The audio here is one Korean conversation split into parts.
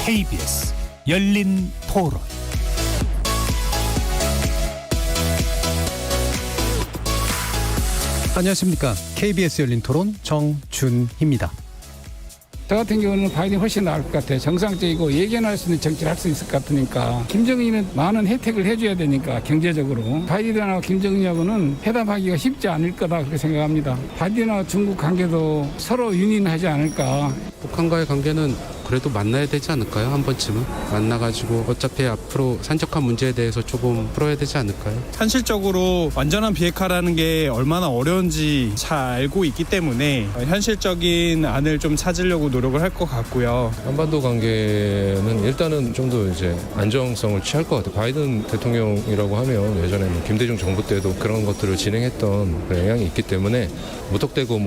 KBS 열린 토론. 안녕하십니까. KBS 열린 토론 정준희입니다. 저 같은 경우는 바이든이 훨씬 나을 것 같아요. 정상적이고 예견할 수 있는 정치를 할 수 있을 것 같으니까. 김정은이는 많은 혜택을 해줘야 되니까 경제적으로. 바이든하고 김정은하고는 회담하기가 쉽지 않을 거다 그렇게 생각합니다. 바이든하고 중국 관계도 서로 윤인하지 않을까. 북한과의 관계는 그래도 만나야 되지 않을까요? 한 번쯤은 만나가지고 어차피 앞으로 산적한 문제에 대해서 조금 풀어야 되지 않을까요? 현실적으로 완전한 비핵화라는 게 얼마나 어려운지 잘 알고 있기 때문에 현실적인 안을 좀 찾으려고 노력을 할 것 같고요. 한반도 관계는 일단은 좀 더 이제 안정성을 취할 것 같아요. 바이든 대통령이라고 하면 예전에 김대중 정부 때도 그런 것들을 진행했던 그런 영향이 있기 때문에 무턱대고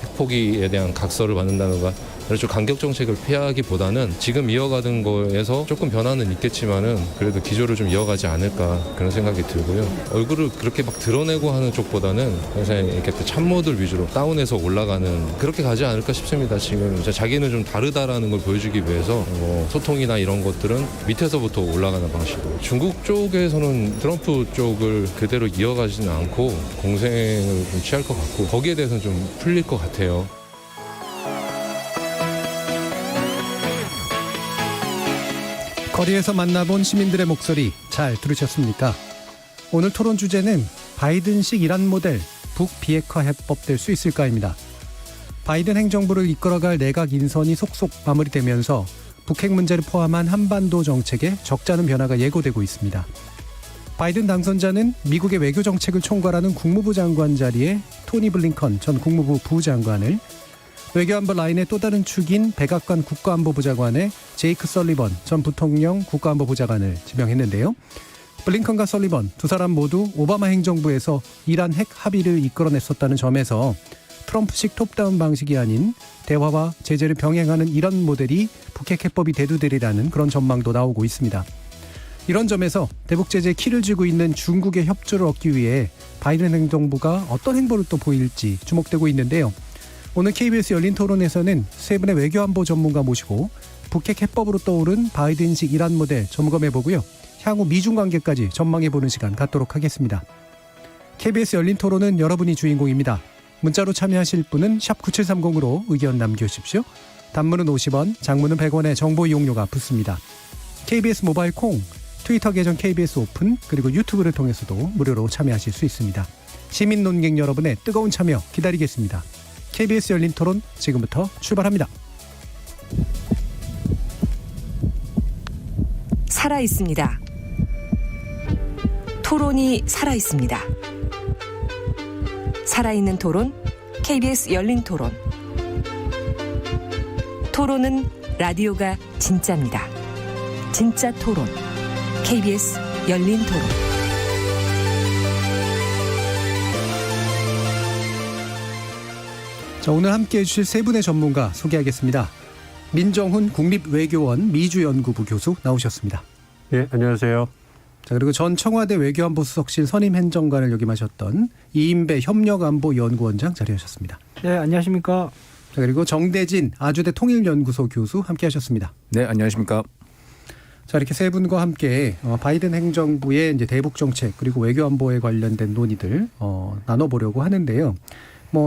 핵포기에 대한 각서를 받는다든가 좀 강경 정책을 피하기보다는 지금 이어가던 거에서 조금 변화는 있겠지만은 그래도 기조를 좀 이어가지 않을까 그런 생각이 들고요. 얼굴을 그렇게 막 드러내고 하는 쪽보다는 항상 이렇게 참모들 위주로 다운해서 올라가는 그렇게 가지 않을까 싶습니다. 지금 자기는 좀 다르다라는 걸 보여주기 위해서 소통이나 이런 것들은 밑에서부터 올라가는 방식으로 중국 쪽에서는 트럼프 쪽을 그대로 이어가지는 않고 공생을 좀 취할 것 같고 거기에 대해서는 좀 풀릴 것 같아요. 거리에서 만나본 시민들의 목소리 잘 들으셨습니까? 오늘 토론 주제는 바이든식 이란 모델 북비핵화 해법 될 수 있을까입니다. 바이든 행정부를 이끌어갈 내각 인선이 속속 마무리되면서 북핵 문제를 포함한 한반도 정책에 적잖은 변화가 예고되고 있습니다. 바이든 당선자는 미국의 외교 정책을 총괄하는 국무부 장관 자리에 토니 블링컨 전 국무부 부장관을, 외교안보 라인의 또 다른 축인 백악관 국가안보부 장관에 제이크 설리번 전 부통령 국가안보부 장관을 지명했는데요. 블링컨과 설리번 두 사람 모두 오바마 행정부에서 이란 핵 합의를 이끌어냈었다는 점에서 트럼프식 톱다운 방식이 아닌 대화와 제재를 병행하는 이런 모델이 북핵 해법이 대두되리라는 그런 전망도 나오고 있습니다. 이런 점에서 대북 제재에 키를 쥐고 있는 중국의 협조를 얻기 위해 바이든 행정부가 어떤 행보를 또 보일지 주목되고 있는데요. 오늘 KBS 열린 토론에서는 세 분의 외교안보 전문가 모시고 북핵 해법으로 떠오른 바이든식 이란 모델 점검해보고요. 향후 미중 관계까지 전망해보는 시간 갖도록 하겠습니다. KBS 열린 토론은 여러분이 주인공입니다. 문자로 참여하실 분은 샵 9730으로 의견 남겨주십시오. 단문은 50원, 장문은 100원의 정보 이용료가 붙습니다. KBS 모바일 콩, 트위터 계정 KBS 오픈, 그리고 유튜브를 통해서도 무료로 참여하실 수 있습니다. 시민 논객 여러분의 뜨거운 참여 기다리겠습니다. KBS 열린 토론 지금부터 출발합니다. 살아 있습니다. 토론이 살아 있습니다. 살아있는 토론, KBS 열린 토론. 토론은 라디오가 진짜입니다. 진짜 토론, KBS 열린 토론. 자, 오늘 함께해 주실 세 분의 전문가 소개하겠습니다. 민정훈 국립외교원 미주연구부 교수 나오셨습니다. 네, 안녕하세요. 자, 그리고 전 청와대 외교안보수석실 선임행정관을 역임하셨던 이인배 협력안보연구원장 자리하셨습니다. 네, 안녕하십니까. 자, 그리고 정대진 아주대 통일연구소 교수 함께하셨습니다. 네, 안녕하십니까. 자, 이렇게 세 분과 함께 바이든 행정부의 이제 대북 정책 그리고 외교안보에 관련된 논의들 나눠보려고 하는데요.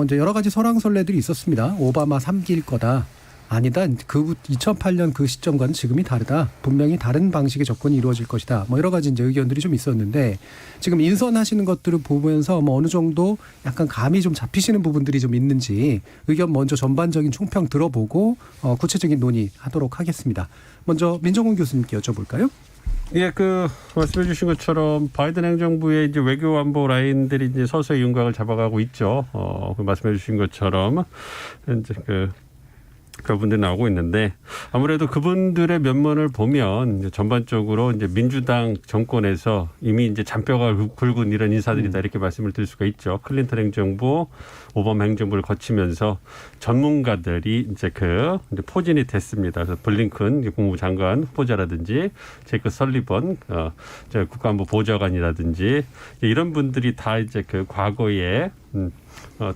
이제 여러 가지 설왕설래들이 있었습니다. 오바마 3기일 거다. 아니다. 2008년 그 시점과는 지금이 다르다. 분명히 다른 방식의 접근이 이루어질 것이다. 여러 가지 이제 의견들이 좀 있었는데 지금 인선하시는 것들을 보면서 어느 정도 약간 감이 좀 잡히시는 부분들이 좀 있는지 의견 먼저 전반적인 총평 들어보고 구체적인 논의하도록 하겠습니다. 먼저 민정훈 교수님께 여쭤볼까요? 예, 말씀해 주신 것처럼 바이든 행정부의 이제 외교 안보 라인들이 이제 서서히 윤곽을 잡아가고 있죠. 말씀해 주신 것처럼 이제 그분들이 나오고 있는데 아무래도 그분들의 면면을 보면 이제 전반적으로 이제 민주당 정권에서 이미 이제 잔뼈가 굵은 이런 인사들이다 이렇게 말씀을 드릴 수가 있죠. 클린턴 행정부, 오바마 행정부를 거치면서 전문가들이 이제 포진이 됐습니다. 그래서 블링컨 국무부 장관 후보자라든지 제이크 설리번 국가안보 보좌관이라든지 이런 분들이 다 이제 과거에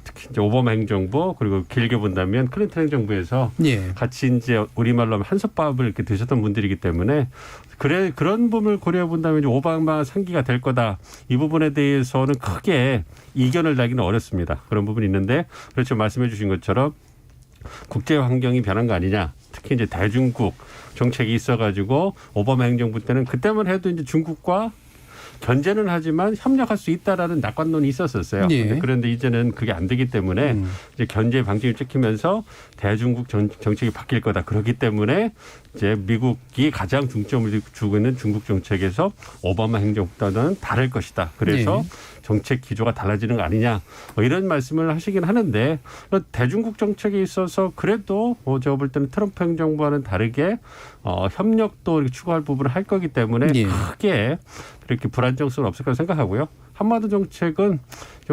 특히 이제 오바마 행정부 그리고 길게 본다면 클린턴 행정부에서 예. 같이 이제 우리말로 하면 한솥밥을 이렇게 드셨던 분들이기 때문에 그런 부분을 고려해 본다면 이제 오바마 상기가 될 거다. 이 부분에 대해서는 크게 이견을 내기는 어렵습니다. 그런 부분이 있는데 그렇죠. 말씀해 주신 것처럼 국제 환경이 변한 거 아니냐. 특히 이제 대중국 정책이 있어가지고 오바마 행정부 때는 그때만 해도 이제 중국과 견제는 하지만 협력할 수 있다라는 낙관론이 있었었어요. 예. 그런데 이제는 그게 안 되기 때문에 이제 견제 방침이 찍히면서 대중국 정책이 바뀔 거다. 그렇기 때문에 이제 미국이 가장 중점을 주고 있는 중국 정책에서 오바마 행정부와는 다를 것이다. 그래서 예. 정책 기조가 달라지는 거 아니냐 뭐 이런 말씀을 하시긴 하는데 대중국 정책에 있어서 그래도 제가 볼 때는 트럼프 행정부와는 다르게 협력도 이렇게 추구할 부분을 할 거기 때문에 예. 크게 그렇게 불안정성은 없을 거라 생각하고요. 한마디 정책은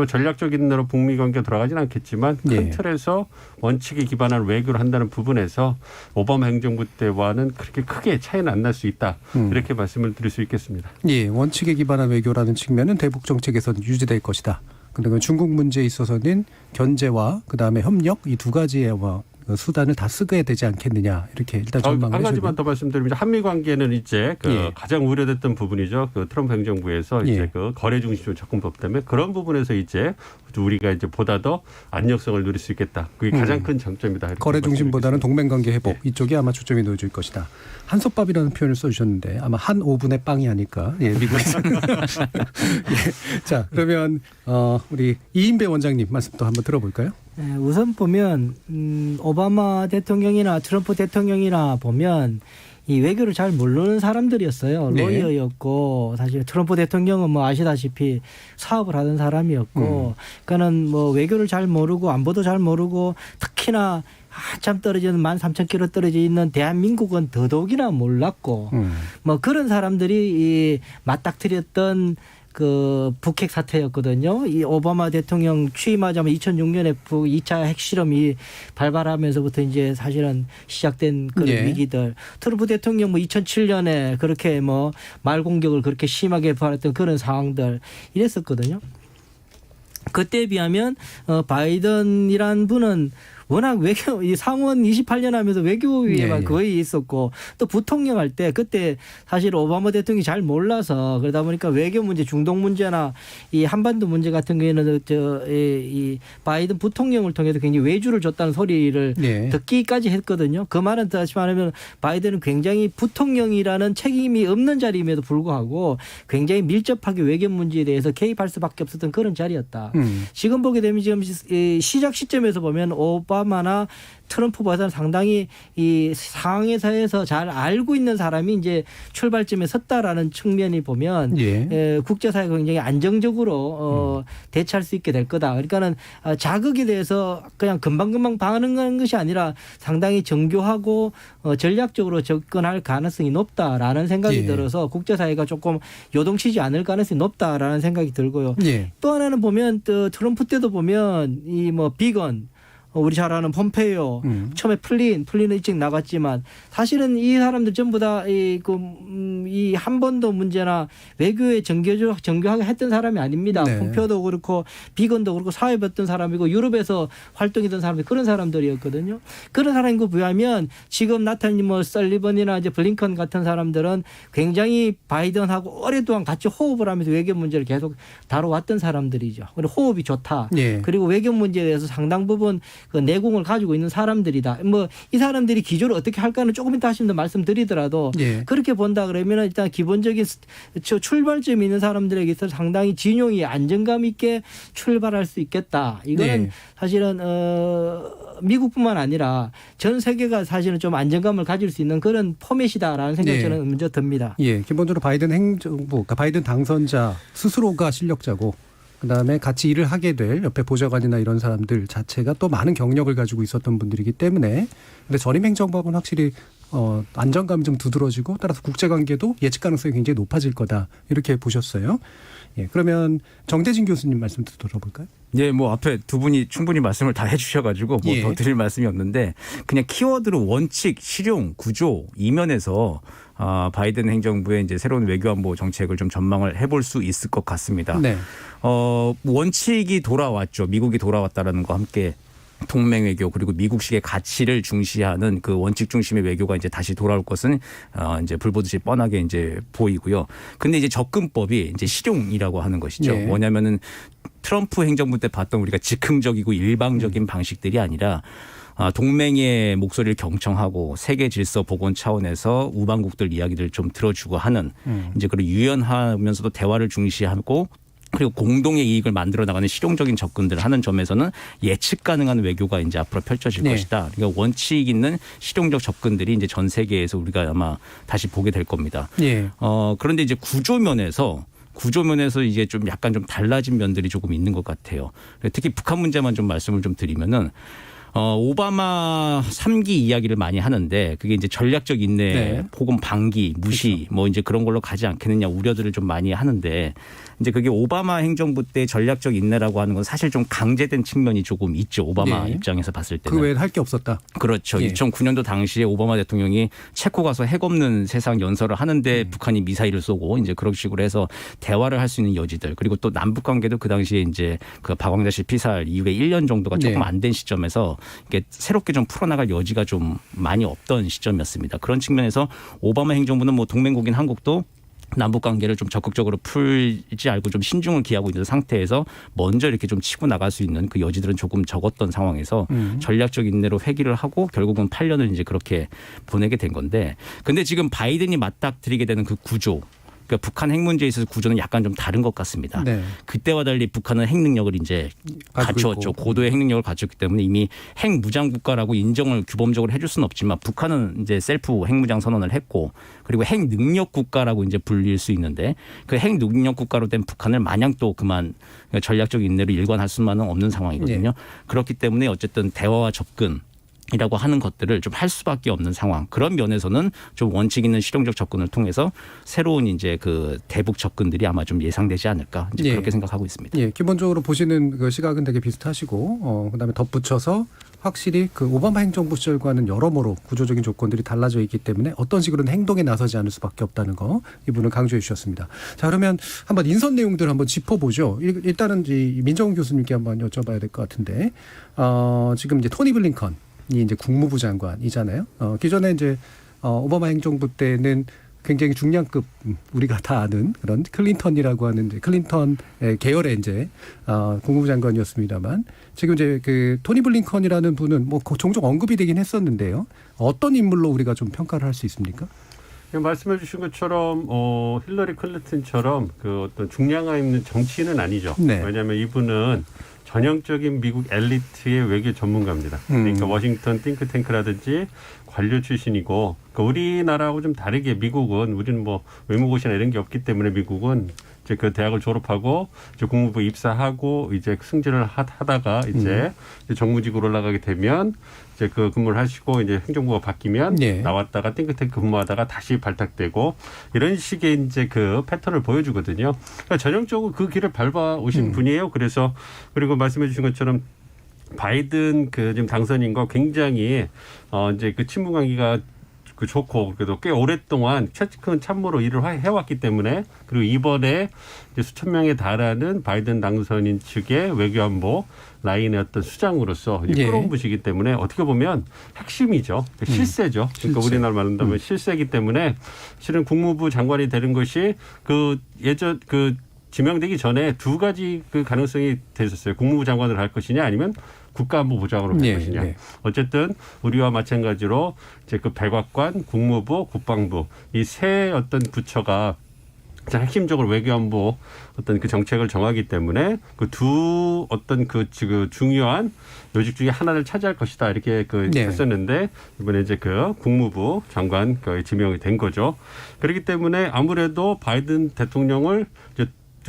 전략적인 대로 북미 관계 돌아가지는 않겠지만 큰 예. 틀에서 원칙에 기반한 외교를 한다는 부분에서 오바마 행정부 때와는 그렇게 크게 차이는 안 날 수 있다. 이렇게 말씀을 드릴 수 있겠습니다. 예, 원칙에 기반한 외교라는 측면은 대북 정책에서는 유지될 것이다. 그런데 중국 문제에 있어서는 견제와 그다음에 협력 이 두 가지의 수단을 다 쓰게 되지 않겠느냐 이렇게 일단 전망을 한 가지만 해주면. 더 말씀드리면 한미 관계는 이제 예. 가장 우려됐던 부분이죠. 그 트럼프 행정부에서 예. 이제 그 거래 중심적 접근법 때문에 그런 부분에서 이제 우리가 이제 보다 더 안정성을 누릴 수 있겠다. 그게 가장 큰 장점이다. 이렇게 거래 중심보다는 말씀드리겠습니다. 동맹관계 회복 예. 이쪽에 아마 초점이 놓여질 것이다. 한솥밥이라는 표현을 써주셨는데 아마 한 오븐의 빵이 아닐까. 예, 미국에서. 예. 자, 그러면 우리 이인배 원장님 말씀 또 한번 들어볼까요? 네, 우선 보면 오바마 대통령이나 트럼프 대통령이나 보면 이 외교를 잘 모르는 사람들이었어요. 네. 로이어였고 사실 트럼프 대통령은 뭐 아시다시피 사업을 하던 사람이었고 그러니까는 뭐 외교를 잘 모르고 안보도 잘 모르고 특히나 한참 떨어지는 13,000km 떨어져 있는 대한민국은 더더욱이나 몰랐고 뭐 그런 사람들이 이 맞닥뜨렸던 그 북핵 사태였거든요. 이 오바마 대통령 취임하자마자 2006년에 2차 핵실험이 발발하면서부터 이제 사실은 시작된 그런 예. 위기들. 트럼프 대통령 뭐 2007년에 그렇게 뭐 말 공격을 그렇게 심하게 벌였던 그런 상황들 이랬었거든요. 그때에 비하면 바이든이란 분은 워낙 외교, 이 상원 28년 하면서 외교위에만 예. 거의 있었고 또 부통령 할 때 그때 사실 오바마 대통령이 잘 몰라서 그러다 보니까 외교 문제, 중동 문제나 이 한반도 문제 같은 경우에는 이 바이든 부통령을 통해서 굉장히 외주를 줬다는 소리를 예. 듣기까지 했거든요. 그 말은 다시 말하면 바이든은 굉장히 부통령이라는 책임이 없는 자리임에도 불구하고 굉장히 밀접하게 외교 문제에 대해서 개입할 수밖에 없었던 그런 자리였다. 지금 보게 되면 지금 시작 시점에서 보면 오바마나 트럼프보다는 상당히 이 상황에서 잘 알고 있는 사람이 이제 출발점에 섰다라는 측면이 보면 예. 국제사회가 굉장히 안정적으로 대처할 수 있게 될 거다. 그러니까는 자극에 대해서 그냥 금방금방 반응하는 것이 아니라 상당히 정교하고 전략적으로 접근할 가능성이 높다라는 생각이 예. 들어서 국제사회가 조금 요동치지 않을 가능성이 높다라는 생각이 들고요. 예. 또 하나는 보면 또 트럼프 때도 보면 이 뭐 비건 우리 잘 아는 폼페이오 처음에 플린은 일찍 나갔지만 사실은 이 사람들 전부 다 이 한반도 문제나 외교에 정교하게 했던 사람이 아닙니다. 네. 폼페이오도 그렇고 비건도 그렇고 사회였던 사람이고 유럽에서 활동했던 사람들 그런 사람들이었거든요. 그런 사람인 거 비하면 지금 나타난 뭐 설리번이나 이제 블링컨 같은 사람들은 굉장히 바이든하고 오랫동안 같이 호흡을 하면서 외교 문제를 계속 다뤄왔던 사람들이죠. 그리고 호흡이 좋다. 예. 그리고 외교 문제에 대해서 상당 부분 그 내공을 가지고 있는 사람들이다. 뭐 이 사람들이 기조를 어떻게 할까는 조금 이따 하시면 말씀드리더라도 예. 그렇게 본다 그러면 일단 기본적인 출발점이 있는 사람들에게 있어서 상당히 진용이 안정감 있게 출발할 수 있겠다. 이거는 네. 사실은 미국뿐만 아니라 전 세계가 사실은 좀 안정감을 가질 수 있는 그런 포맷이다라는 생각이 네. 저는 먼저 듭니다. 예, 기본적으로 바이든 행정부, 그러니까 바이든 당선자 스스로가 실력자고, 그다음에 같이 일을 하게 될 옆에 보좌관이나 이런 사람들 자체가 또 많은 경력을 가지고 있었던 분들이기 때문에, 근데 전임 행정부하고는 확실히 안정감이 좀 두드러지고 따라서 국제관계도 예측 가능성이 굉장히 높아질 거다 이렇게 보셨어요. 예, 그러면 정대진 교수님 말씀도 들어볼까요? 예, 뭐 앞에 두 분이 충분히 말씀을 다 해주셔가지고 뭐 더 드릴 말씀이 없는데 그냥 키워드로 원칙, 실용, 구조 이면에서 바이든 행정부의 이제 새로운 외교안보 정책을 좀 전망을 해볼 수 있을 것 같습니다. 네. 원칙이 돌아왔죠. 미국이 돌아왔다라는 거 함께. 동맹 외교 그리고 미국식의 가치를 중시하는 그 원칙 중심의 외교가 이제 다시 돌아올 것은 이제 불보듯이 뻔하게 이제 보이고요. 근데 이제 접근법이 이제 실용이라고 하는 것이죠. 네. 뭐냐면은 트럼프 행정부 때 봤던 우리가 즉흥적이고 일방적인 방식들이 아니라 동맹의 목소리를 경청하고 세계 질서 복원 차원에서 우방국들 이야기를 좀 들어주고 하는 이제 그런 유연하면서도 대화를 중시하고 그리고 공동의 이익을 만들어 나가는 실용적인 접근들을 하는 점에서는 예측 가능한 외교가 이제 앞으로 펼쳐질 것이다. 그러니까 원칙 있는 실용적 접근들이 이제 전 세계에서 우리가 아마 다시 보게 될 겁니다. 그런데 이제 구조면에서 이제 좀 약간 좀 달라진 면들이 조금 있는 것 같아요. 특히 북한 문제만 좀 말씀을 좀 드리면은 오바마 3기 이야기를 많이 하는데 그게 이제 전략적 인내, 혹은 방기, 무시 그렇죠. 뭐 이제 그런 걸로 가지 않겠느냐 우려들을 좀 많이 하는데 이제 그게 오바마 행정부 때 전략적 인내라고 하는 건 사실 좀 강제된 측면이 조금 있죠. 오바마 입장에서 봤을 때는. 그 외에 할 게 없었다. 그렇죠. 2009년도 당시에 오바마 대통령이 체코 가서 핵 없는 세상 연설을 하는데 북한이 미사일을 쏘고 이제 그런 식으로 해서 대화를 할 수 있는 여지들 그리고 또 남북 관계도 그 당시에 이제 그 박광자씨 피살 이후에 1년 정도가 조금 안 된 시점에서 이게 새롭게 좀 풀어나갈 여지가 좀 많이 없던 시점이었습니다. 그런 측면에서 오바마 행정부는 뭐 동맹국인 한국도 남북 관계를 좀 적극적으로 풀지 않고 좀 신중을 기하고 있는 상태에서 먼저 이렇게 좀 치고 나갈 수 있는 그 여지들은 조금 적었던 상황에서 전략적 인내로 회귀를 하고 결국은 8년을 이제 그렇게 보내게 된 건데 근데 지금 바이든이 맞닥뜨리게 되는 그 구조 그러니까 북한 핵 문제에 있어서 구조는 약간 좀 다른 것 같습니다. 그때와 달리 북한은 핵 능력을 이제 갖추었죠. 고도의 핵 능력을 갖췄기 때문에 이미 핵 무장 국가라고 인정을 규범적으로 해줄 수는 없지만 북한은 이제 셀프 핵 무장 선언을 했고 그리고 핵 능력 국가라고 이제 불릴 수 있는데 그 핵 능력 국가로 된 북한을 마냥 또 그만 전략적 인내로 일관할 수만은 없는 상황이거든요. 그렇기 때문에 어쨌든 대화와 접근 이라고 하는 것들을 좀 할 수밖에 없는 상황. 그런 면에서는 좀 원칙 있는 실용적 접근을 통해서 새로운 이제 그 대북 접근들이 아마 좀 예상되지 않을까 이제 그렇게 생각하고 있습니다. 기본적으로 보시는 그 시각은 되게 비슷하시고 그다음에 덧붙여서 확실히 그 오바마 행정부 시절과는 여러모로 구조적인 조건들이 달라져 있기 때문에 어떤 식으로는 행동에 나서지 않을 수밖에 없다는 거 이분을 강조해 주셨습니다. 자 그러면 한번 인선 내용들 한번 짚어보죠. 일단은 민정훈 교수님께 한번 여쭤봐야 될 것 같은데 지금 이제 토니 블링컨 이 이제 국무부 장관이잖아요. 기존에 이제 오바마 행정부 때는 굉장히 중량급 우리가 다 아는 그런 클린턴이라고 하는 이제 클린턴 계열의 이제 국무부 장관이었습니다만 지금 이제 그 토니 블링컨이라는 분은 뭐 종종 언급이 되긴 했었는데요. 어떤 인물로 우리가 좀 평가를 할 수 있습니까? 말씀해 주신 것처럼 힐러리 클린턴처럼 그 어떤 중량감 있는 정치인은 아니죠. 왜냐하면 이분은 전형적인 미국 엘리트의 외교 전문가입니다. 그러니까 워싱턴 띵크탱크라든지 관료 출신이고 그러니까 우리나라하고 좀 다르게 미국은 우리는 뭐 외무고시나 이런 게 없기 때문에 미국은 이제 그 대학을 졸업하고 이제 국무부 입사하고 이제 승진을 하다가 이제 정무직으로 올라가게 되면 이제 그 근무를 하시고 이제 행정부가 바뀌면 나왔다가 띵크탱크 근무하다가 다시 발탁되고 이런 식의 이제 그 패턴을 보여주거든요. 그러니까 전형적으로 그 길을 밟아 오신 분이에요. 그래서 그리고 말씀해 주신 것처럼 바이든 그 지금 당선인과 굉장히 이제 그 친분 관계가 그 좋고 그래도 꽤 오랫동안 큰 참모로 일을 해왔기 때문에 그리고 이번에 이제 수천 명에 달하는 바이든 당선인 측의 외교안보 라인의 어떤 수장으로서 끌어온 분이기 때문에 어떻게 보면 핵심이죠. 실세죠. 그러니까 우리나라 말로 한다면 실세이기 때문에 실은 국무부 장관이 되는 것이 그 예전 그 지명되기 전에 두 가지 그 가능성이 됐었어요. 국무부 장관을 할 것이냐 아니면 국가안보부장으로 갈 것이냐. 어쨌든 우리와 마찬가지로 이제 그 백악관, 국무부, 국방부 이 세 어떤 부처가 핵심적으로 외교안보 어떤 그 정책을 정하기 때문에 그 두 어떤 그 중요한 요직 중에 하나를 차지할 것이다 이렇게 그 했었는데 이번에 이제 그 국무부 장관 그 지명이 된 거죠. 그렇기 때문에 아무래도 바이든 대통령을 이제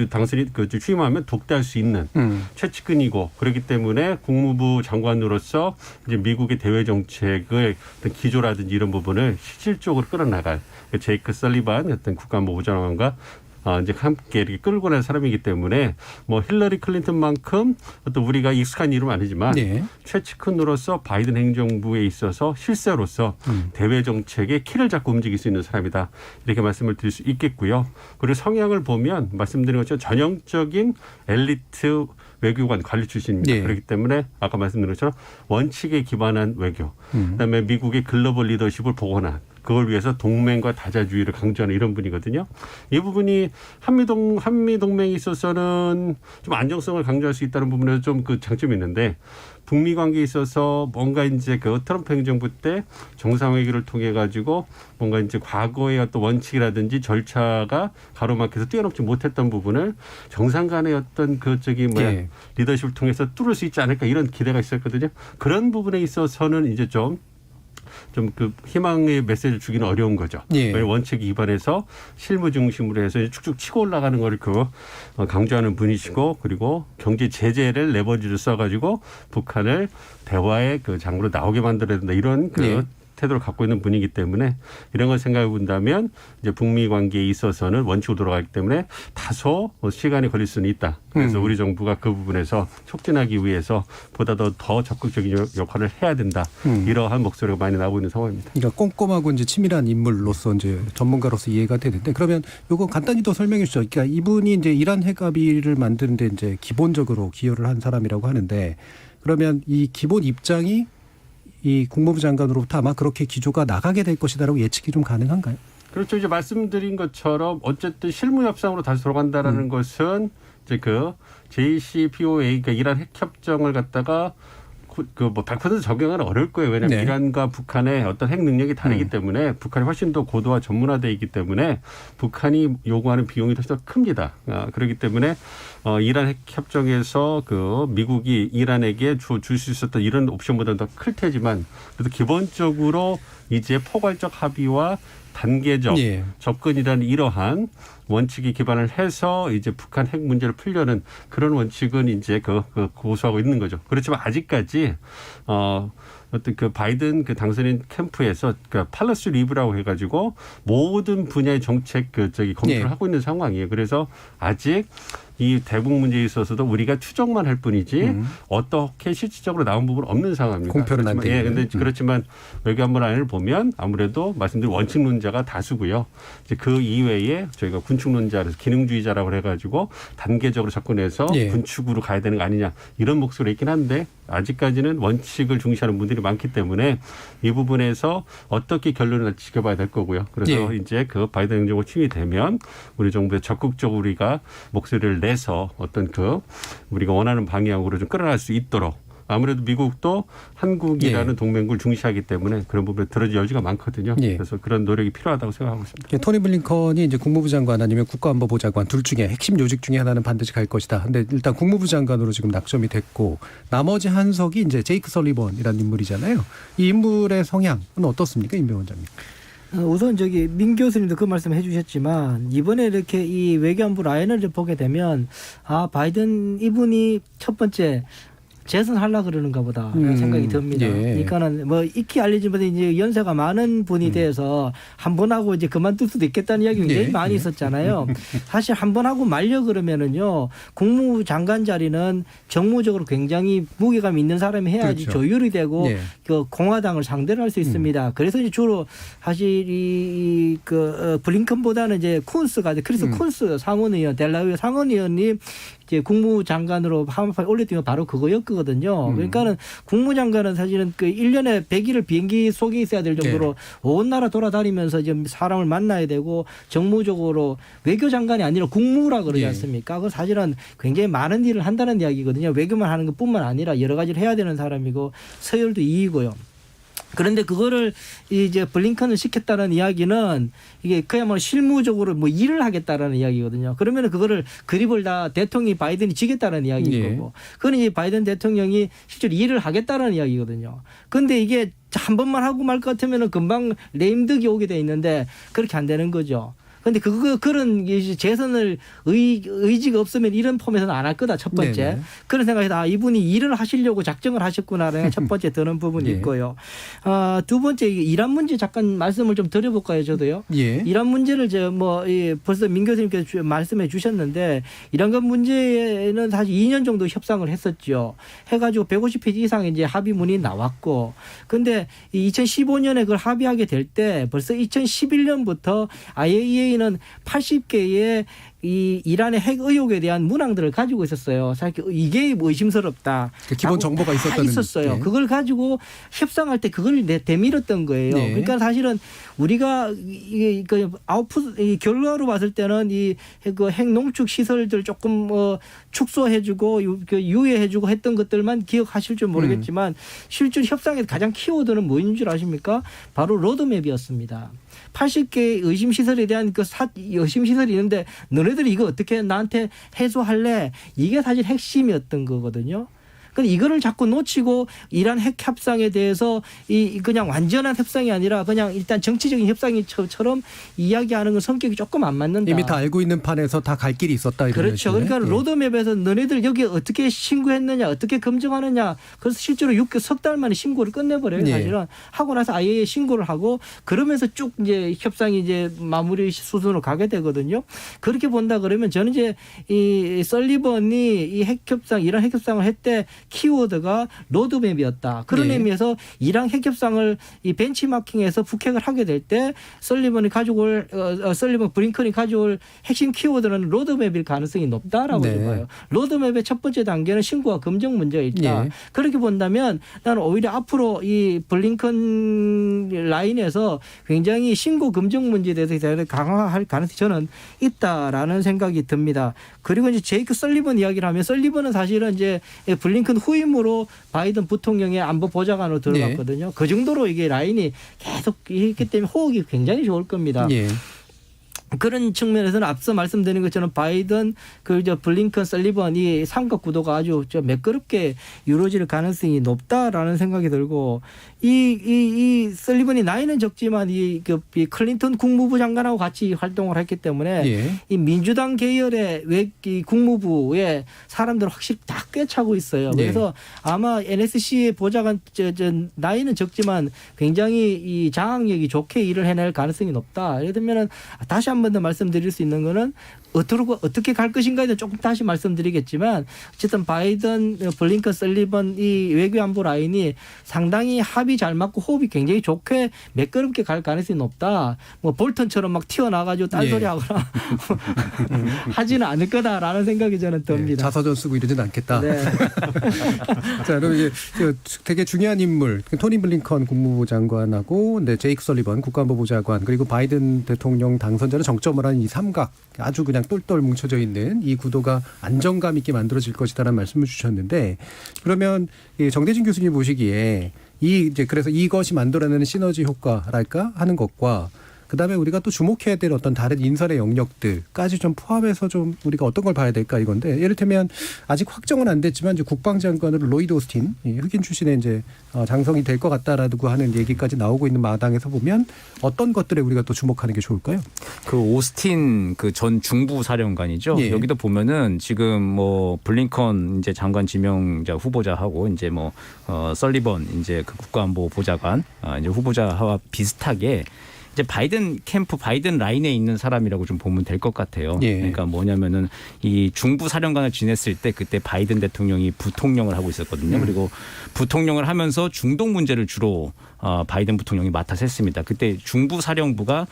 당선이 취임하면 독대할 수 있는 최측근이고 그렇기 때문에 국무부 장관으로서 이제 미국의 대외 정책의 어떤 기조라든지 이런 부분을 실질적으로 끌어나갈 제이크 설리반 어떤 국가안보부 장관과 이제 함께 이렇게 끌고 난 사람이기 때문에 뭐 힐러리 클린턴만큼 어떤 우리가 익숙한 이름 아니지만 네. 최측근으로서 바이든 행정부에 있어서 실세로서 대외 정책의 키를 잡고 움직일 수 있는 사람이다. 이렇게 말씀을 드릴 수 있겠고요. 그리고 성향을 보면 말씀드린 것처럼 전형적인 엘리트 외교관 관리 출신입니다. 네. 그렇기 때문에 아까 말씀드린 것처럼 원칙에 기반한 외교, 그다음에 미국의 글로벌 리더십을 복원한 그걸 위해서 동맹과 다자주의를 강조하는 이런 분이거든요. 이 부분이 한미 동맹에 있어서는 좀 안정성을 강조할 수 있다는 부분에서 좀 그 장점이 있는데 북미 관계에 있어서 뭔가 이제 그 트럼프 행정부 때 정상회의를 통해 가지고 뭔가 이제 과거의 어떤 원칙이라든지 절차가 가로막혀서 뛰어넘지 못했던 부분을 정상 간의 어떤 예. 리더십을 통해서 뚫을 수 있지 않을까 이런 기대가 있었거든요. 그런 부분에 있어서는 이제 좀 그 희망의 메시지를 주기는 어려운 거죠. 예. 원칙 기반에서 실무 중심으로 해서 쭉쭉 치고 올라가는 거를 강조하는 분이시고 그리고 경제 제재를 레버리지를 써가지고 북한을 대화의 그 장으로 나오게 만들어야 된다 이런 예. 태도를 갖고 있는 분이기 때문에 이런 걸 생각해 본다면 이제 북미 관계에 있어서는 원칙으로 돌아가기 때문에 다소 시간이 걸릴 수는 있다. 그래서 우리 정부가 그 부분에서 촉진하기 위해서 보다 더 적극적인 역할을 해야 된다. 이러한 목소리가 많이 나오고 있는 상황입니다. 그러니까 꼼꼼하고 이제 치밀한 인물로서 이제 전문가로서 이해가 되는데 그러면 요거 간단히 더 설명해 주시죠. 그러니까 이분이 이제 이란 핵합의를 만드는데 이제 기본적으로 기여를 한 사람이라고 하는데 그러면 이 기본 입장이 이 국무부 장관으로부터 아마 그렇게 기조가 나가게 될 것이다라고 예측이 좀 가능한가요? 그렇죠. 이제 말씀드린 것처럼 어쨌든 실무 협상으로 다시 돌아간다라는 것은 이제 그 JCPOA 그러니까 이란 핵 협정을 갖다가 뭐 100% 적용은 어려울 거예요. 왜냐하면 네. 이란과 북한의 어떤 핵 능력이 다르기 때문에 북한이 훨씬 더 고도화 전문화되어 있기 때문에 북한이 요구하는 비용이 더 큽니다. 그렇기 때문에 이란 핵 협정에서 그 미국이 이란에게 줄 수 있었던 이런 옵션보다는 더 클 테지만 그래도 기본적으로 이제 포괄적 합의와 단계적 예. 접근이라는 이러한 원칙에 기반을 해서 이제 북한 핵 문제를 풀려는 그런 원칙은 이제 고수하고 있는 거죠. 그렇지만 아직까지 어떤 그 바이든 그 당선인 캠프에서 그 팔러스 리브라고 해가지고 모든 분야의 정책 검토를 예. 하고 있는 상황이에요. 그래서 아직 이 대북 문제에 있어서도 우리가 추정만 할 뿐이지 어떻게 실질적으로 나온 부분은 없는 상황입니다. 공표는 안 되는. 예, 근데 그렇지만 외교안보안을 보면 아무래도 말씀드린 원칙론자가 다수고요. 이제 그 이외에 저희가 군축론자를 기능주의자라고 해가지고 단계적으로 접근해서 예. 군축으로 가야 되는 거 아니냐 이런 목소리 있긴 한데 아직까지는 원칙을 중시하는 분들이 많기 때문에 이 부분에서 어떻게 결론을 지켜봐야 될 거고요. 그래서 예. 이제 그 바이든 행정부 취임이 되면 우리 정부에 적극적으로 우리가 목소리를 내서 어떤 우리가 원하는 방향으로 좀 끌어날 수 있도록 아무래도 미국도 한국이라는 예. 동맹국을 중시하기 때문에 그런 부분에 들어줄 여지가 많거든요. 예. 그래서 그런 노력이 필요하다고 생각하고 있습니다. 토니 블링컨이 이제 국무부 장관 아니면 국가안보부 장관 둘 중에 핵심 요직 중에 하나는 반드시 갈 것이다. 근데 일단 국무부 장관으로 지금 낙점이 됐고 나머지 한 석이 이제 제이크 설리번이라는 인물이잖아요. 이 인물의 성향은 어떻습니까, 임병 원장님? 우선 민 교수님도 그 말씀 해주셨지만 이번에 이렇게 이 외교안보 라인을 보게 되면 바이든 이분이 첫 번째 재선하려고 그러는가 보다라는 생각이 듭니다. 예. 그러니까는 뭐 익히 알려진 분이 이제 연세가 많은 분이 돼서 한 번 하고 이제 그만둘 수도 있겠다는 이야기 굉장히 예. 많이 있었잖아요. 사실 한 번 하고 말려 그러면은요 국무부 장관 자리는 정무적으로 굉장히 무게감 있는 사람이 해야지 그렇죠. 조율이 되고 예. 그 공화당을 상대를 할 수 있습니다. 그래서 이제 주로 사실 블링컨보다는 이제 쿤스가 크리스 쿤스 상원의원 델라웨어 상원의원이 이제 국무장관으로 한번 올렸던 게 바로 그거였거든요. 그러니까는 국무장관은 사실은 1년에 100일을 비행기 속에 있어야 될 정도로 온 나라 돌아다니면서 이제 사람을 만나야 되고 정무적으로 외교장관이 아니라 국무라 그러지 않습니까? 그건 사실은 굉장히 많은 일을 한다는 이야기거든요. 외교만 하는 것뿐만 아니라 여러 가지를 해야 되는 사람이고 서열도 2위고요. 그런데 그거를 이제 블링컨을 시켰다는 이야기는 이게 그야말로 실무적으로 뭐 일을 하겠다라는 이야기거든요. 그러면 그거를 그립을 다 대통령이 바이든이 지겠다는 이야기인 거고. 그건 이제 바이든 대통령이 실제로 일을 하겠다는 이야기거든요. 그런데 이게 한 번만 하고 말 것 같으면 금방 레임덕이 오게 돼 있는데 그렇게 안 되는 거죠. 근데 그런 재선을 의지가 없으면 이런 폼에서는 안 할 거다. 첫 번째. 네네. 그런 생각에서 이분이 일을 하시려고 작정을 하셨구나라는 첫 번째 드는 부분이 예. 있고요. 두 번째 이란 문제 잠깐 말씀을 좀 드려볼까요, 저도요. 예. 이란 문제를 벌써 민 교수님께서 말씀해 주셨는데 이란과 문제는 사실 2년 정도 협상을 했었죠. 해가지고 150페이지 이상의 이제 합의문이 나왔고, 근데 2015년에 그걸 합의하게 될 때 벌써 2011년부터 IAEA는 80개의 이 이란의 핵 의혹에 대한 문항들을 가지고 있었어요. 사실 이게 의심스럽다. 그 기본 정보가 있었다는. 있었어요. 예. 그걸 가지고 협상할 때 그걸 내밀었던 거예요. 네. 그러니까 사실은 우리가 결과로 봤을 때는 그 핵 농축 시설들 조금 축소해주고 유예해주고 했던 것들만 기억하실 줄 모르겠지만 실제 협상의 가장 키워드는 뭐인 줄 아십니까? 바로 로드맵이었습니다. 80개의 의심 시설에 대한 의심 시설이 있는데 너네들이 이거 어떻게 나한테 해소할래? 이게 사실 핵심이었던 거거든요. 근데 이거를 자꾸 놓치고 이란 핵 협상에 대해서 그냥 완전한 협상이 아니라 그냥 일단 정치적인 협상처럼 이야기하는 건 성격이 조금 안 맞는다. 이미 다 알고 있는 판에서 다 갈 길이 있었다. 이런 그렇죠. 얘기네. 그러니까 예. 로드맵에서 너네들 여기 어떻게 신고했느냐, 어떻게 검증하느냐. 그래서 실제로 6석 달 만에 신고를 끝내버려요. 예. 사실은 하고 나서 아예 신고를 하고 그러면서 쭉 이제 협상이 이제 마무리 수순으로 가게 되거든요. 그렇게 본다 그러면 저는 이제 이 설리번이 이 핵협상, 이란 핵협상을 했대. 키워드가 로드맵이었다. 그런 네. 의미에서 이란 핵협상을 이 벤치마킹에서 북핵을 하게 될 때 설리번 브링컨이 가져올 핵심 키워드는 로드맵일 가능성이 높다라고 네. 봐요. 로드맵의 첫 번째 단계는 신고와 검증 문제가 있다. 예. 그렇게 본다면 나는 오히려 앞으로 이 블링컨 라인에서 굉장히 신고 검증 문제에 대해서 강화할 가능성이 저는 있다라는 생각이 듭니다. 그리고 이제 제이크 설리번 이야기를 하면 설리번은 사실은 이제 블링컨 후임으로 바이든 부통령의 안보 보좌관으로 들어갔거든요. 네. 그 정도로 이게 라인이 계속 있기 때문에 호흡이 굉장히 좋을 겁니다. 예. 그런 측면에서는 앞서 말씀드린 것처럼 바이든 블링컨 설리번 이 삼각 구도가 아주 매끄럽게 이루어질 가능성이 높다라는 생각이 들고 이 설리번이 나이는 적지만 이 클린턴 국무부 장관하고 같이 활동을 했기 때문에 예. 이 민주당 계열의 이 국무부의 사람들 확실히 다 꿰차고 있어요. 그래서 아마 NSC의 보좌관 나이는 적지만 굉장히 이 장악력이 좋게 일을 해낼 가능성이 높다. 예를 들면은 다시 한 번 더 말씀드릴 수 있는 거는 어떻게 갈 것인가에 대해 조금 다시 말씀드리겠지만 어쨌든 바이든, 블링컨, 설리번 이 외교안보 라인이 상당히 합이 잘 맞고 호흡이 굉장히 좋게 매끄럽게 갈 가능성이 높다. 뭐 볼턴처럼 막 튀어나가지고 딴소리 하거나 하지는 않을 거다라는 생각이 저는 듭니다. 예. 자서전 쓰고 이러지는 않겠다. 네. 자, 그럼 이제 되게 중요한 인물 토니 블링컨 국무부 장관하고 제이크 설리번 국가안보부 장관 그리고 바이든 대통령 당선자를 정점으로 한 이 삼각 아주 그냥 똘똘 뭉쳐져 있는 이 구도가 안정감 있게 만들어질 것이다라는 말씀을 주셨는데 그러면 정대진 교수님 보시기에 그래서 이것이 만들어내는 시너지 효과랄까 하는 것과 그다음에 우리가 또 주목해야 될 어떤 다른 인선의 영역들까지 좀 포함해서 좀 우리가 어떤 걸 봐야 될까 이건데 예를 들면 아직 확정은 안 됐지만 이제 국방장관으로 로이드 오스틴 흑인 출신의 이제 장성이 될 것 같다라고 하는 얘기까지 나오고 있는 마당에서 보면 어떤 것들에 우리가 또 주목하는 게 좋을까요? 그 오스틴 그 전 중부 사령관이죠. 예. 여기도 보면은 지금 뭐 블링컨 이제 장관 지명자 후보자하고 이제 뭐 설리번 이제 그 국가안보 보좌관 이제 후보자와 비슷하게 이제 바이든 캠프, 바이든 라인에 있는 사람이라고 좀 보면 될 것 같아요. 예. 그러니까 뭐냐면은 이 중부 사령관을 지냈을 때 그때 바이든 대통령이 부통령을 하고 있었거든요. 그리고 부통령을 하면서 중동 문제를 주로 바이든 부통령이 맡아서 했습니다. 그때 중부 사령부가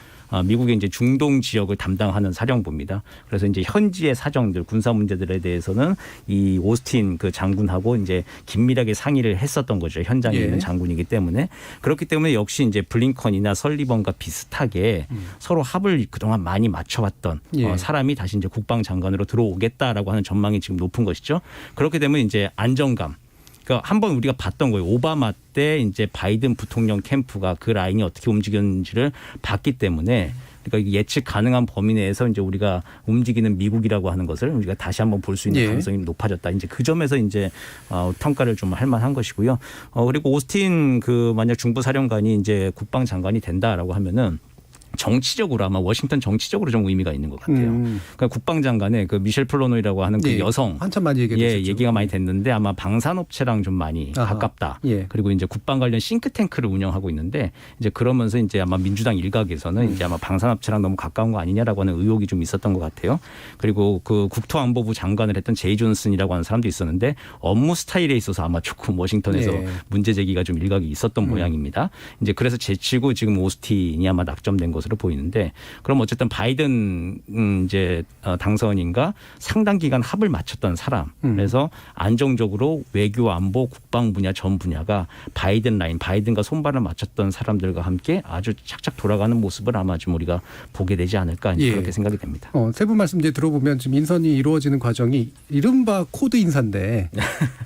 미국의 이제 중동 지역을 담당하는 사령부입니다. 그래서 이제 현지의 사정들, 군사 문제들에 대해서는 이 오스틴 그 장군하고 이제 긴밀하게 상의를 했었던 거죠. 현장에 예. 있는 장군이기 때문에. 그렇기 때문에 역시 이제 블링컨이나 설리번과 비슷하게 서로 합을 그동안 많이 맞춰왔던 예. 사람이 다시 이제 국방장관으로 들어오겠다라고 하는 전망이 지금 높은 것이죠. 그렇게 되면 이제 안정감. 그러니까 한번 우리가 봤던 거예요. 오바마 때 이제 바이든 부통령 캠프가 그 라인이 어떻게 움직였는지를 봤기 때문에 그러니까 예측 가능한 범위 내에서 이제 우리가 움직이는 미국이라고 하는 것을 우리가 다시 한번 볼 수 있는 예. 가능성이 높아졌다. 이제 그 점에서 이제 평가를 좀 할 만한 것이고요. 그리고 오스틴 그 만약 중부 사령관이 이제 국방장관이 된다라고 하면은 정치적으로 아마 워싱턴 정치적으로 좀 의미가 있는 것 같아요. 그러니까 국방장관의 그 미셸 플로노이라고 하는 그 예, 여성 한참 많이 얘기했었죠. 얘기가 많이 됐는데 아마 방산업체랑 좀 많이 아하. 가깝다. 예. 그리고 이제 국방 관련 싱크탱크를 운영하고 있는데 이제 그러면서 이제 아마 민주당 일각에서는 이제 아마 방산업체랑 너무 가까운 거 아니냐라고 하는 의혹이 좀 있었던 것 같아요. 그리고 그 국토안보부 장관을 했던 제이 존슨이라고 하는 사람도 있었는데 업무 스타일에 있어서 아마 조금 워싱턴에서 예. 문제 제기가 좀 일각이 있었던 모양입니다. 이제 그래서 제치고 지금 오스틴이 아마 낙점된 것으로 보이는데 그럼 어쨌든 바이든 이제 당선인과 상당 기간 합을 맞췄던 사람. 그래서 안정적으로 외교, 안보, 국방 분야 전 분야가 바이든 라인, 바이든과 손발을 맞췄던 사람들과 함께 아주 착착 돌아가는 모습을 아마 좀 우리가 보게 되지 않을까 예. 그렇게 생각이 됩니다. 세 분 말씀 이제 들어보면 지금 인선이 이루어지는 과정이 이른바 코드 인사인데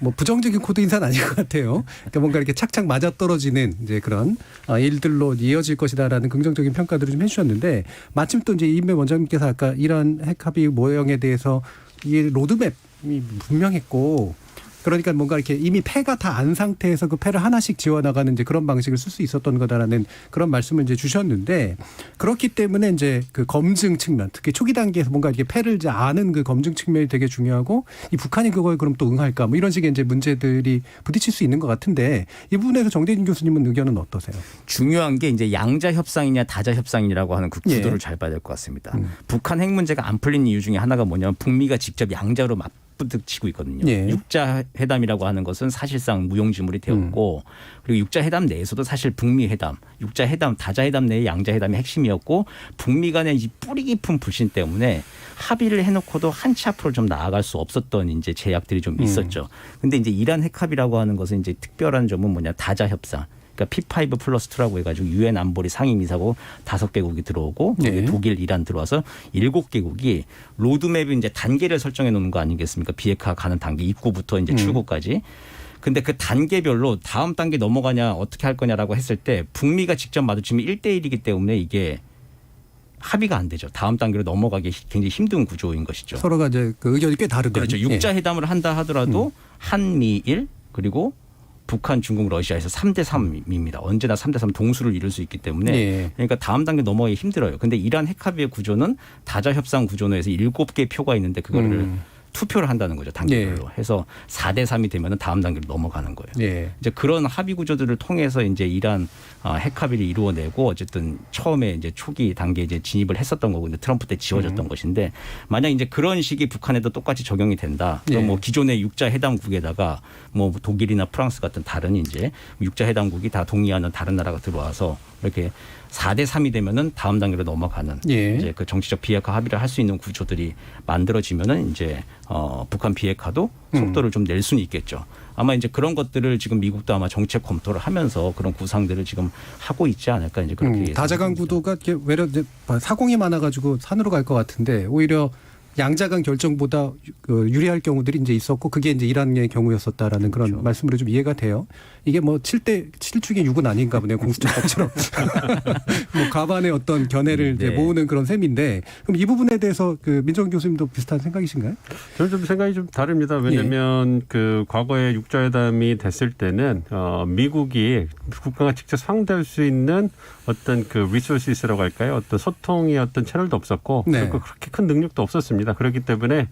뭐 부정적인 코드 인사는 아닌 것 같아요. 그러니까 뭔가 이렇게 착착 맞아떨어지는 이제 그런 일들로 이어질 것이다라는 긍정적인 평가들을 좀 해주셨는데 마침 또 이제 이인배 원장님께서 아까 이런 핵합의 모형에 대해서 이 로드맵이 분명했고 그러니까 뭔가 이렇게 이미 패가 다 안 상태에서 그 패를 하나씩 지워나가는 이제 그런 방식을 쓸 수 있었던 거다라는 그런 말씀을 이제 주셨는데 그렇기 때문에 이제 그 검증 측면 특히 초기 단계에서 뭔가 이렇게 패를 이제 아는 그 검증 측면이 되게 중요하고 이 북한이 그거에 그럼 또 응할까 뭐 이런 식의 이제 문제들이 부딪힐 수 있는 것 같은데 이 부분에서 정대진 교수님은 의견은 어떠세요? 중요한 게 이제 양자 협상이냐 다자 협상이라고 하는 그 구도를 예. 잘 봐야 될 것 같습니다. 북한 핵 문제가 안 풀린 이유 중에 하나가 뭐냐면 북미가 직접 양자로 맞붙치고 있거든요. 예. 육자 회담이라고 하는 것은 사실상 무용지물이 되었고 그리고 육자 회담 내에서도 사실 북미 회담, 육자 회담, 다자 회담 내의 양자 회담이 핵심이었고 북미 간의 이 뿌리 깊은 불신 때문에 합의를 해놓고도 한치 앞으로 좀 나아갈 수 없었던 이제 제약들이 좀 있었죠. 근데 이제 이란 핵합의라고 하는 것은 이제 특별한 점은 뭐냐 다자 협상. 그러니까 P5 플러스 2라고 해가지고 유엔 안보리 상임이사국 5개국이 들어오고 네. 독일, 이란 들어와서 7개국이 로드맵이 이제 단계를 설정해 놓는 거 아니겠습니까? 비핵화 가는 단계 입구부터 이제 출구까지. 근데 그 단계별로 다음 단계 넘어가냐 어떻게 할 거냐라고 했을 때 북미가 직접 마주치면 1대1이기 때문에 이게 합의가 안 되죠. 다음 단계로 넘어가기 굉장히 힘든 구조인 것이죠. 서로가 이제 그 의견이 꽤 다르거든요. 그렇죠. 육자 회담을 한다 하더라도 한미일 그리고 북한, 중국, 러시아에서 3대 3입니다. 언제나 3대 3 동수를 이룰 수 있기 때문에 예. 그러니까 다음 단계 넘어가기 힘들어요. 근데 이란 핵합의의 구조는 다자 협상 구조에서 7개 표가 있는데 그거를 투표를 한다는 거죠. 단계별로. 해서 4대 3이 되면 다음 단계로 넘어가는 거예요. 예. 이제 그런 합의 구조들을 통해서 이제 이란 핵합의를 이루어내고 어쨌든 처음에 이제 초기 단계에 이제 진입을 했었던 거고 이제 트럼프 때 지워졌던 것인데 만약 이제 그런 식이 북한에도 똑같이 적용이 된다. 그럼 예. 뭐 기존의 육자 회담국에다가 뭐 독일이나 프랑스 같은 다른 이제 육자 회담국이 다 동의하는 다른 나라가 들어와서 이렇게 4대 3이 되면은 다음 단계로 넘어가는 예. 이제 그 정치적 비핵화 합의를 할 수 있는 구조들이 만들어지면은 이제 북한 비핵화도 속도를 좀 낼 수는 있겠죠. 아마 이제 그런 것들을 지금 미국도 아마 정책 검토를 하면서 그런 구상들을 지금 하고 있지 않을까 이제 그렇게 예상합니다. 다자간 구도가 이렇게 외려 이제 사공이 많아가지고 산으로 갈 것 같은데 오히려 양자간 결정보다 유리할 경우들이 이제 있었고 그게 이제 이란의 경우였었다라는 그런 그렇죠. 말씀으로 좀 이해가 돼요. 이게 뭐 7축의 6은 아닌가 보네요. 공수처법처럼. 뭐 과반의 어떤 견해를 이제 네. 모으는 그런 셈인데 그럼 이 부분에 대해서 그 민정 교수님도 비슷한 생각이신가요? 저는 좀 생각이 좀 다릅니다. 왜냐하면 그 과거에 육자회담이 됐을 때는 미국이 국가가 직접 상대할 수 있는 어떤 그 리소시스라고 할까요? 어떤 소통의 어떤 채널도 없었고 네. 그리고 그렇게 큰 능력도 없었습니다. 그렇기 때문에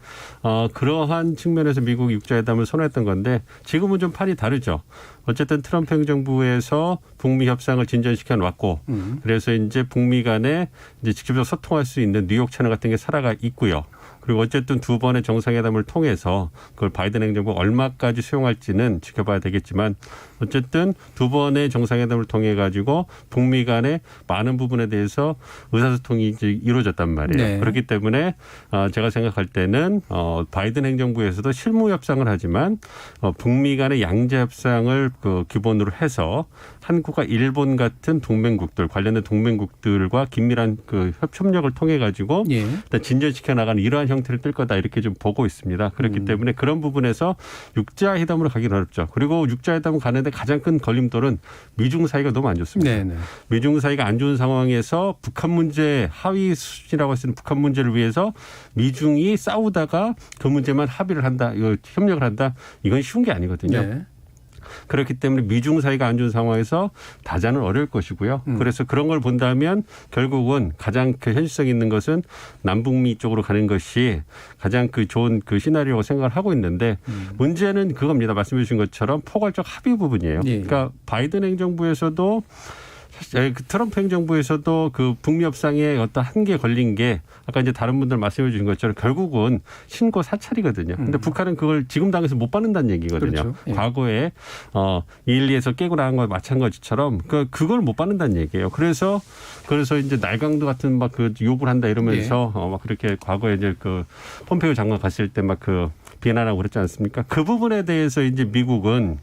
그러한 측면에서 미국이 육자회담을 선호했던 건데 지금은 좀 판이 다르죠. 어쨌든 트럼프 행정부에서 북미 협상을 진전시켜 놨고 그래서 이제 북미 간에 이제 직접적으로 소통할 수 있는 뉴욕 채널 같은 게 살아가 있고요. 그리고 어쨌든 두 번의 정상회담을 통해서 그걸 바이든 행정부가 얼마까지 수용할지는 지켜봐야 되겠지만 어쨌든 두 번의 정상회담을 통해 가지고 북미 간의 많은 부분에 대해서 의사소통이 이제 이루어졌단 말이에요. 네. 그렇기 때문에 제가 생각할 때는 바이든 행정부에서도 실무 협상을 하지만 북미 간의 양자 협상을 그 기본으로 해서 한국과 일본 같은 동맹국들 관련된 동맹국들과 긴밀한 그 협력을 통해 가지고 예. 일단 진전시켜 나가는 이러한 형태를 뜰 거다 이렇게 좀 보고 있습니다. 그렇기 때문에 그런 부분에서 육자 회담으로 가기는 어렵죠. 그리고 육자 회담을 가는데 가장 큰 걸림돌은 미중 사이가 너무 안 좋습니다. 네네. 미중 사이가 안 좋은 상황에서 북한 문제 하위 수준이라고 하시는 북한 문제를 위해서 미중이 싸우다가 그 문제만 합의를 한다, 이거 협력을 한다, 이건 쉬운 게 아니거든요. 네. 그렇기 때문에 미중 사이가 안 좋은 상황에서 다자는 어려울 것이고요. 그래서 그런 걸 본다면 결국은 가장 그 현실성 있는 것은 남북미 쪽으로 가는 것이 가장 그 좋은 그 시나리오라고 생각을 하고 있는데 문제는 그겁니다. 말씀해 주신 것처럼 포괄적 합의 부분이에요. 예. 그러니까 바이든 행정부에서도 그 트럼프 행정부에서도 그 북미 협상에 어떤 한계에 걸린 게 아까 이제 다른 분들 말씀해 주신 것처럼 결국은 신고 사찰이거든요. 근데 북한은 그걸 지금 당에서 못 받는다는 얘기거든요. 그렇죠. 예. 과거에 212에서 깨고 나간 것 마찬가지처럼 그걸 못 받는다는 얘기예요. 그래서 이제 날강도 같은 막 그 욕을 한다 이러면서 막 그렇게 과거에 이제 그 폼페이오 장관 갔을 때 막 그 비난하고 그랬지 않습니까? 그 부분에 대해서 이제 미국은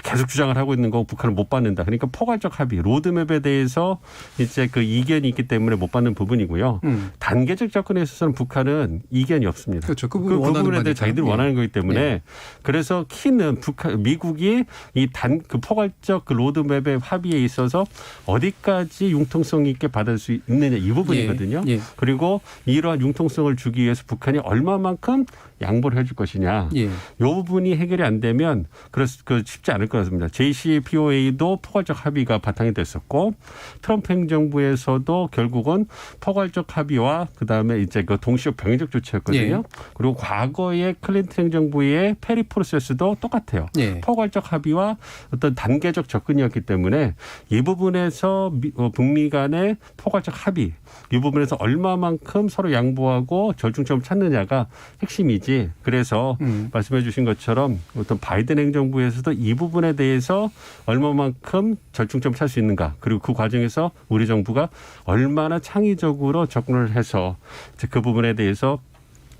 계속 주장을 하고 있는 거고 북한을 못 받는다. 그러니까 포괄적 합의, 로드맵에 대해서 이제 그 이견이 있기 때문에 못 받는 부분이고요. 단계적 접근에 있어서는 북한은 이견이 없습니다. 그렇죠. 그 그 부분에 대해 자기들이 예. 원하는 거기 때문에 예. 그래서 키는 미국이 이 그 포괄적 그 로드맵의 합의에 있어서 어디까지 융통성 있게 받을 수 있느냐 이 부분이거든요. 예. 예. 그리고 이러한 융통성을 주기 위해서 북한이 얼마만큼 양보를 해줄 것이냐. 예. 이 부분이 해결이 안 되면 그 쉽지 않을 것 같습니다. JCPOA도 포괄적 합의가 바탕이 됐었고 트럼프 행정부에서도 결국은 포괄적 합의와 그다음에 이제 그 동시에 병행적 조치였거든요. 예. 그리고 과거의 클린턴 행정부의 페리 프로세스도 똑같아요. 예. 포괄적 합의와 어떤 단계적 접근이었기 때문에 이 부분에서 북미 간의 포괄적 합의 이 부분에서 얼마만큼 서로 양보하고 절충점을 찾느냐가 핵심이지. 그래서 말씀해 주신 것처럼 어떤 바이든 행정부에서도 이 부분에 대해서 얼마만큼 절충점을 찾을 수 있는가. 그리고 그 과정에서 우리 정부가 얼마나 창의적으로 접근을 해서 이제 그 부분에 대해서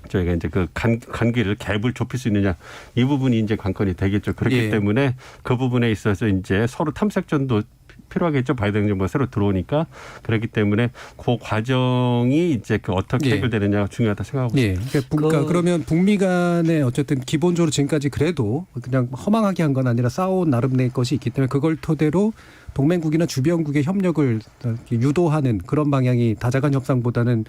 저희가 이제 그 관계를 갭을 좁힐 수 있느냐 이 부분이 이제 관건이 되겠죠. 그렇기 예. 때문에 그 부분에 있어서 이제 서로 탐색전도 필요하겠죠. 바이든 행정부가 새로 들어오니까 그렇기 때문에 그 과정이 이제 그 어떻게 예. 해결되느냐가 중요하다 생각하고 예. 있습니다. 그러니까 그러면 북미 간에 어쨌든 기본적으로 지금까지 그래도 그냥 허망하게 한 건 아니라 쌓아온 나름의 것이 있기 때문에 그걸 토대로 동맹국이나 주변국의 협력을 유도하는 그런 방향이 다자간 협상보다는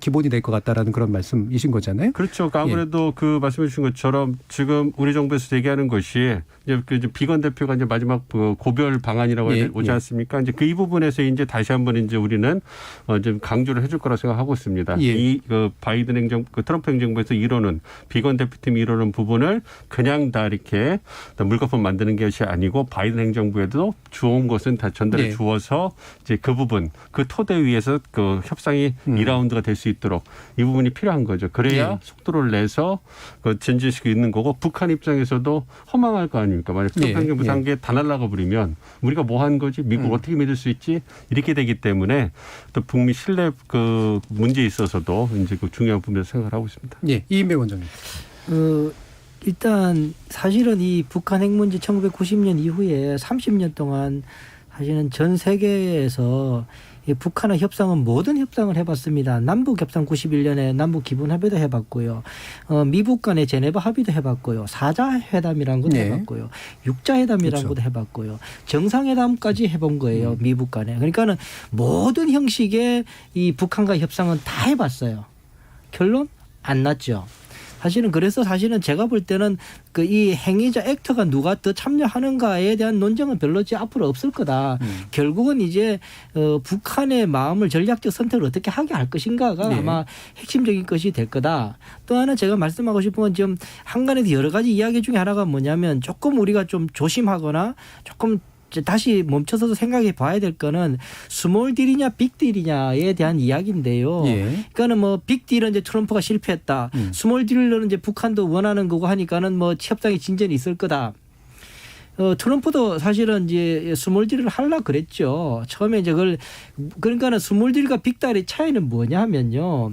기본이 될 것 같다라는 그런 말씀이신 거잖아요. 그렇죠. 아무래도 그 말씀해 주신 것처럼 지금 우리 정부에서 얘기하는 것이 이제 비건 대표가 이제 마지막 그 고별 방안이라고 예. 오지 않습니까? 이제 그 이 부분에서 이제 다시 한번 이제 우리는 좀 강조를 해줄 거라 생각하고 있습니다. 예. 이 그 바이든 그 트럼프 행정부에서 이뤄는 비건 대표팀이 이뤄는 부분을 그냥 다 이렇게 물거품 만드는 것이 아니고 바이든 행정부에도 좋은 것은 다 전달해 예. 주어서 이제 그 부분 그 토대 위에서 그 협상이 2라운드가 될 수 있도록 이 부분이 필요한 거죠. 그래야 예. 속도를 내서 그 전진시키고 있는 거고 북한 입장에서도 허망할 거 아닙니까? 만약 트럼프 예. 행정부 단계에 다 날아가 버리면 우리가 뭐 한 거지? 미국 어떻게 믿을 수 있지? 이렇게 되기 때문에 또 북미 신뢰 그 문제에 있어서도 이제 그 중요한 부분을 생각을 하고 있습니다. 예. 이인배 원장님. 일단 사실은 이 북한 핵 문제 1990년 이후에 30년 동안 사실은 전 세계에서 이 북한의 협상은 모든 협상을 해봤습니다. 남북 협상 91년에 남북 기본 합의도 해봤고요. 미북 간의 제네바 합의도 해봤고요. 4자 회담이라는 것도 네. 해봤고요. 6자 회담이라는 그렇죠. 것도 해봤고요. 정상회담까지 해본 거예요. 미북 간에. 그러니까는 모든 형식의 이 북한과 협상은 다 해봤어요. 결론 안 났죠. 사실은 그래서 사실은 제가 볼 때는 그 이 행위자 액터가 누가 더 참여하는가에 대한 논쟁은 별로 이제 앞으로 없을 거다. 결국은 이제 북한의 마음을 전략적 선택을 어떻게 하게 할 것인가가 네. 아마 핵심적인 것이 될 거다. 또 하나 제가 말씀하고 싶은 건 지금 한간에도 여러 가지 이야기 중에 하나가 뭐냐면 조금 우리가 좀 조심하거나 조금 다시 멈춰서도 생각해 봐야 될 거는 스몰 딜이냐 빅 딜이냐에 대한 이야기인데요. 예. 그러니까는 뭐 빅 딜은 이제 트럼프가 실패했다. 스몰 딜은 이제 북한도 원하는 거고 하니까는 뭐 협상의 진전이 있을 거다. 트럼프도 사실은 이제 스몰 딜을 하려고 그랬죠. 처음에 이제 그러니까는 스몰 딜과 빅 딜의 차이는 뭐냐 하면요.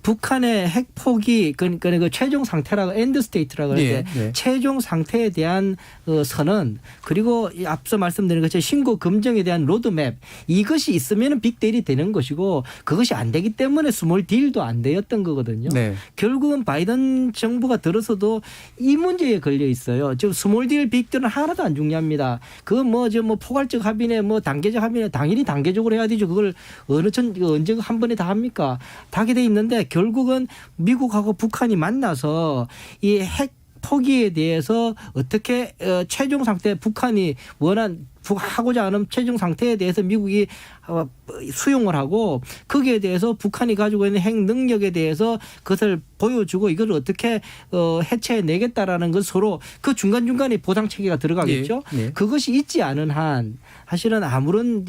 북한의 핵폭이 그러니까 그 최종 상태라고 엔드 스테이트라고 하는데 네. 최종 상태에 대한 선언 그리고 앞서 말씀드린 것처럼 신고 검증에 대한 로드맵 이것이 있으면 빅딜이 되는 것이고 그것이 안 되기 때문에 스몰 딜도 안 되었던 거거든요. 네. 결국은 바이든 정부가 들어서도 이 문제에 걸려 있어요. 지금 스몰 딜, 빅 딜은 하나도 안 중요합니다. 그건 뭐 포괄적 합의네 뭐 단계적 합의네 당연히 단계적으로 해야 되죠. 그걸 언제 한 번에 다 합니까? 다 하게 돼 있는데 결국은 미국하고 북한이 만나서 이 핵 포기에 대해서 어떻게 최종 상태 북한이 하고자 하는 최종 상태에 대해서 미국이 수용을 하고 거기에 대해서 북한이 가지고 있는 핵 능력에 대해서 그것을 보여주고 이걸 어떻게 해체해내겠다라는 것 서로 그 중간중간에 보상 체계가 들어가겠죠. 예, 예. 그것이 있지 않은 한 사실은 아무런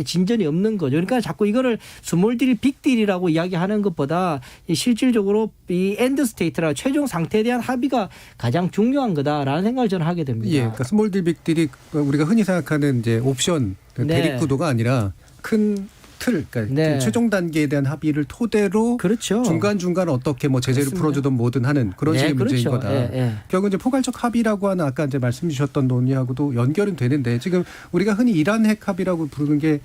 진전이 없는 거죠. 그러니까 자꾸 이거를 스몰딜 빅딜이라고 이야기하는 것보다 실질적으로 이 엔드 스테이트라 최종 상태에 대한 합의가 가장 중요한 거다라는 생각을 저는 하게 됩니다. 예, 그러니까 스몰 딜 빅딜이 우리가 흔히 생각하는 이제 옵션 대립 구도가 아니라 큰 틀, 그러니까 네. 최종 단계에 대한 합의를 토대로 그렇죠. 중간 어떻게 뭐 제재를 그렇습니다. 풀어주든 뭐든 하는 그런 식의 그렇죠. 문제인 거다. 예. 결국 이제 포괄적 합의라고 하는 아까 이제 말씀 주셨던 논의하고도 연결은 되는데 지금 우리가 흔히 이란 핵 합의라고 부르는 게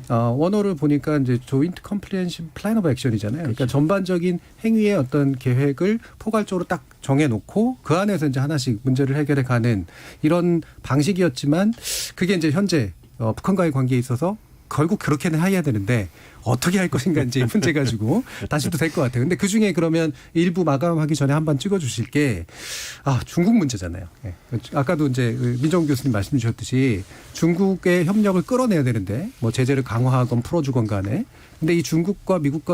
원어를 보니까 이제 조인트 컴프리헨시브 플랜 오브 액션이잖아요. 그러니까 전반적인 행위의 어떤 계획을 포괄적으로 딱 정해놓고 그 안에서 이제 하나씩 문제를 해결해 가는 이런 방식이었지만 그게 이제 현재 북한과의 관계에 있어서 결국 그렇게는 해야 되는데 어떻게 할 것인가 이제 문제 가지고 다시도 될 것 같아요. 근데 그 중에 그러면 일부 마감하기 전에 한번 찍어주실 게 중국 문제잖아요. 네. 아까도 이제 민정훈 교수님 말씀 주셨듯이 중국의 협력을 끌어내야 되는데 뭐 제재를 강화하건 풀어주건 간에 근데 이 중국과 미국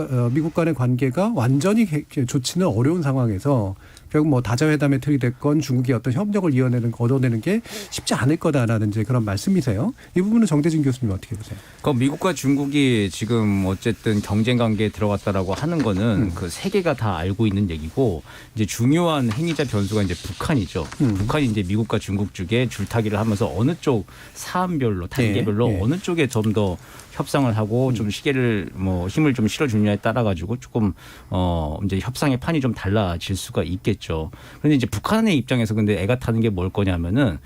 간의 관계가 완전히 좋지는 어려운 상황에서 결국 뭐 다자회담의 틀이 됐건 중국이 어떤 협력을 얻어내는 게 쉽지 않을 거다라는 이제 그런 말씀이세요. 이 부분은 정대진 교수님 어떻게 보세요? 그 미국과 중국이 지금 어쨌든 경쟁 관계에 들어갔다라고 하는 거는 그 세계가 다 알고 있는 얘기고 이제 중요한 행위자 변수가 이제 북한이죠. 북한이 이제 미국과 중국 쪽에 줄타기를 하면서 어느 쪽 사안별로 단계별로 어느 쪽에 좀 더 협상을 하고 좀 시계를 힘을 좀 실어주느냐에 따라 가지고 조금 이제 협상의 판이 좀 달라질 수가 있겠죠. 그런데 이제 북한의 입장에서 근데 애가 타는 게 뭘 거냐면은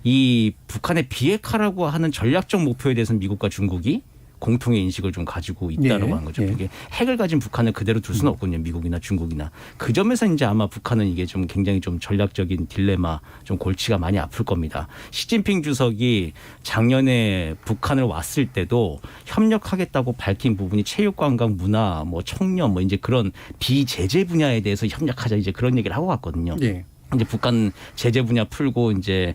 이 북한의 비핵화라고 하는 전략적 목표에 대해서 미국과 중국이 공통의 인식을 좀 가지고 있다라고 하는 거죠. 이게 핵을 가진 북한을 그대로 둘 수는 없거든요. 미국이나 중국이나. 그 점에서 이제 아마 북한은 이게 좀 굉장히 좀 전략적인 딜레마, 좀 골치가 많이 아플 겁니다. 시진핑 주석이 작년에 북한을 왔을 때도 협력하겠다고 밝힌 부분이 체육관광, 문화, 청년, 이제 그런 비제재 분야에 대해서 협력하자 이제 그런 얘기를 하고 갔거든요. 예. 이제 북한 제재 분야 풀고 이제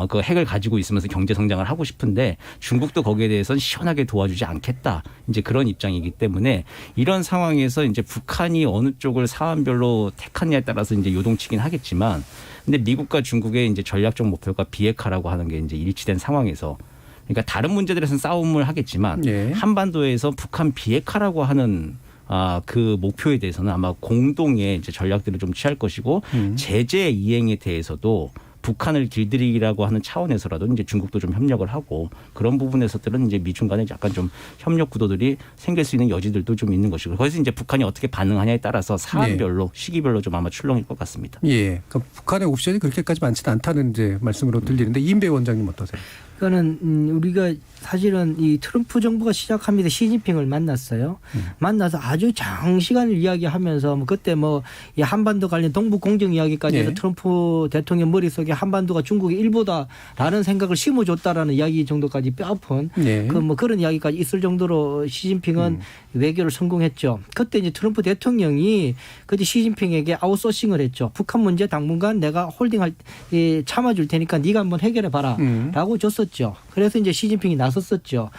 그 핵을 가지고 있으면서 경제 성장을 하고 싶은데 중국도 거기에 대해서는 시원하게 도와주지 않겠다. 이제 그런 입장이기 때문에 이런 상황에서 이제 북한이 어느 쪽을 사안별로 택하느냐에 따라서 이제 요동치긴 하겠지만 근데 미국과 중국의 이제 전략적 목표가 비핵화라고 하는 게 이제 일치된 상황에서 그러니까 다른 문제들에서는 싸움을 하겠지만 한반도에서 북한 비핵화라고 하는 그 목표에 대해서는 아마 공동의 이제 전략들을 좀 취할 것이고 제재 이행에 대해서도 북한을 길들이기라고 하는 차원에서라도 이제 중국도 좀 협력을 하고 그런 부분에서들은 이제 미중 간에 약간 좀 협력 구도들이 생길 수 있는 여지들도 좀 있는 것이고 거기서 이제 북한이 어떻게 반응하냐에 따라서 사안별로 시기별로 좀 아마 출렁일 것 같습니다. 예. 그러니까 북한의 옵션이 그렇게까지 많지는 않다는 이제 말씀으로 들리는데 이인배 원장님 어떠세요? 그러니까는 우리가 사실은 이 트럼프 정부가 시작합니다. 시진핑을 만났어요. 만나서 아주 장시간을 이야기하면서 그때 이 한반도 관련 동북 공정 이야기까지 해서 트럼프 대통령 머릿속에 한반도가 중국의 일부다라는 생각을 심어줬다라는 이야기 정도까지 뼈아픈 그런 이야기까지 있을 정도로 시진핑은 외교를 성공했죠. 그때 이제 트럼프 대통령이 그때 시진핑에게 아웃소싱을 했죠. 북한 문제 당분간 내가 참아줄 테니까 네가 한번 해결해 봐라라고 줬었죠. 그래서 이제 시진핑이 나섰었죠.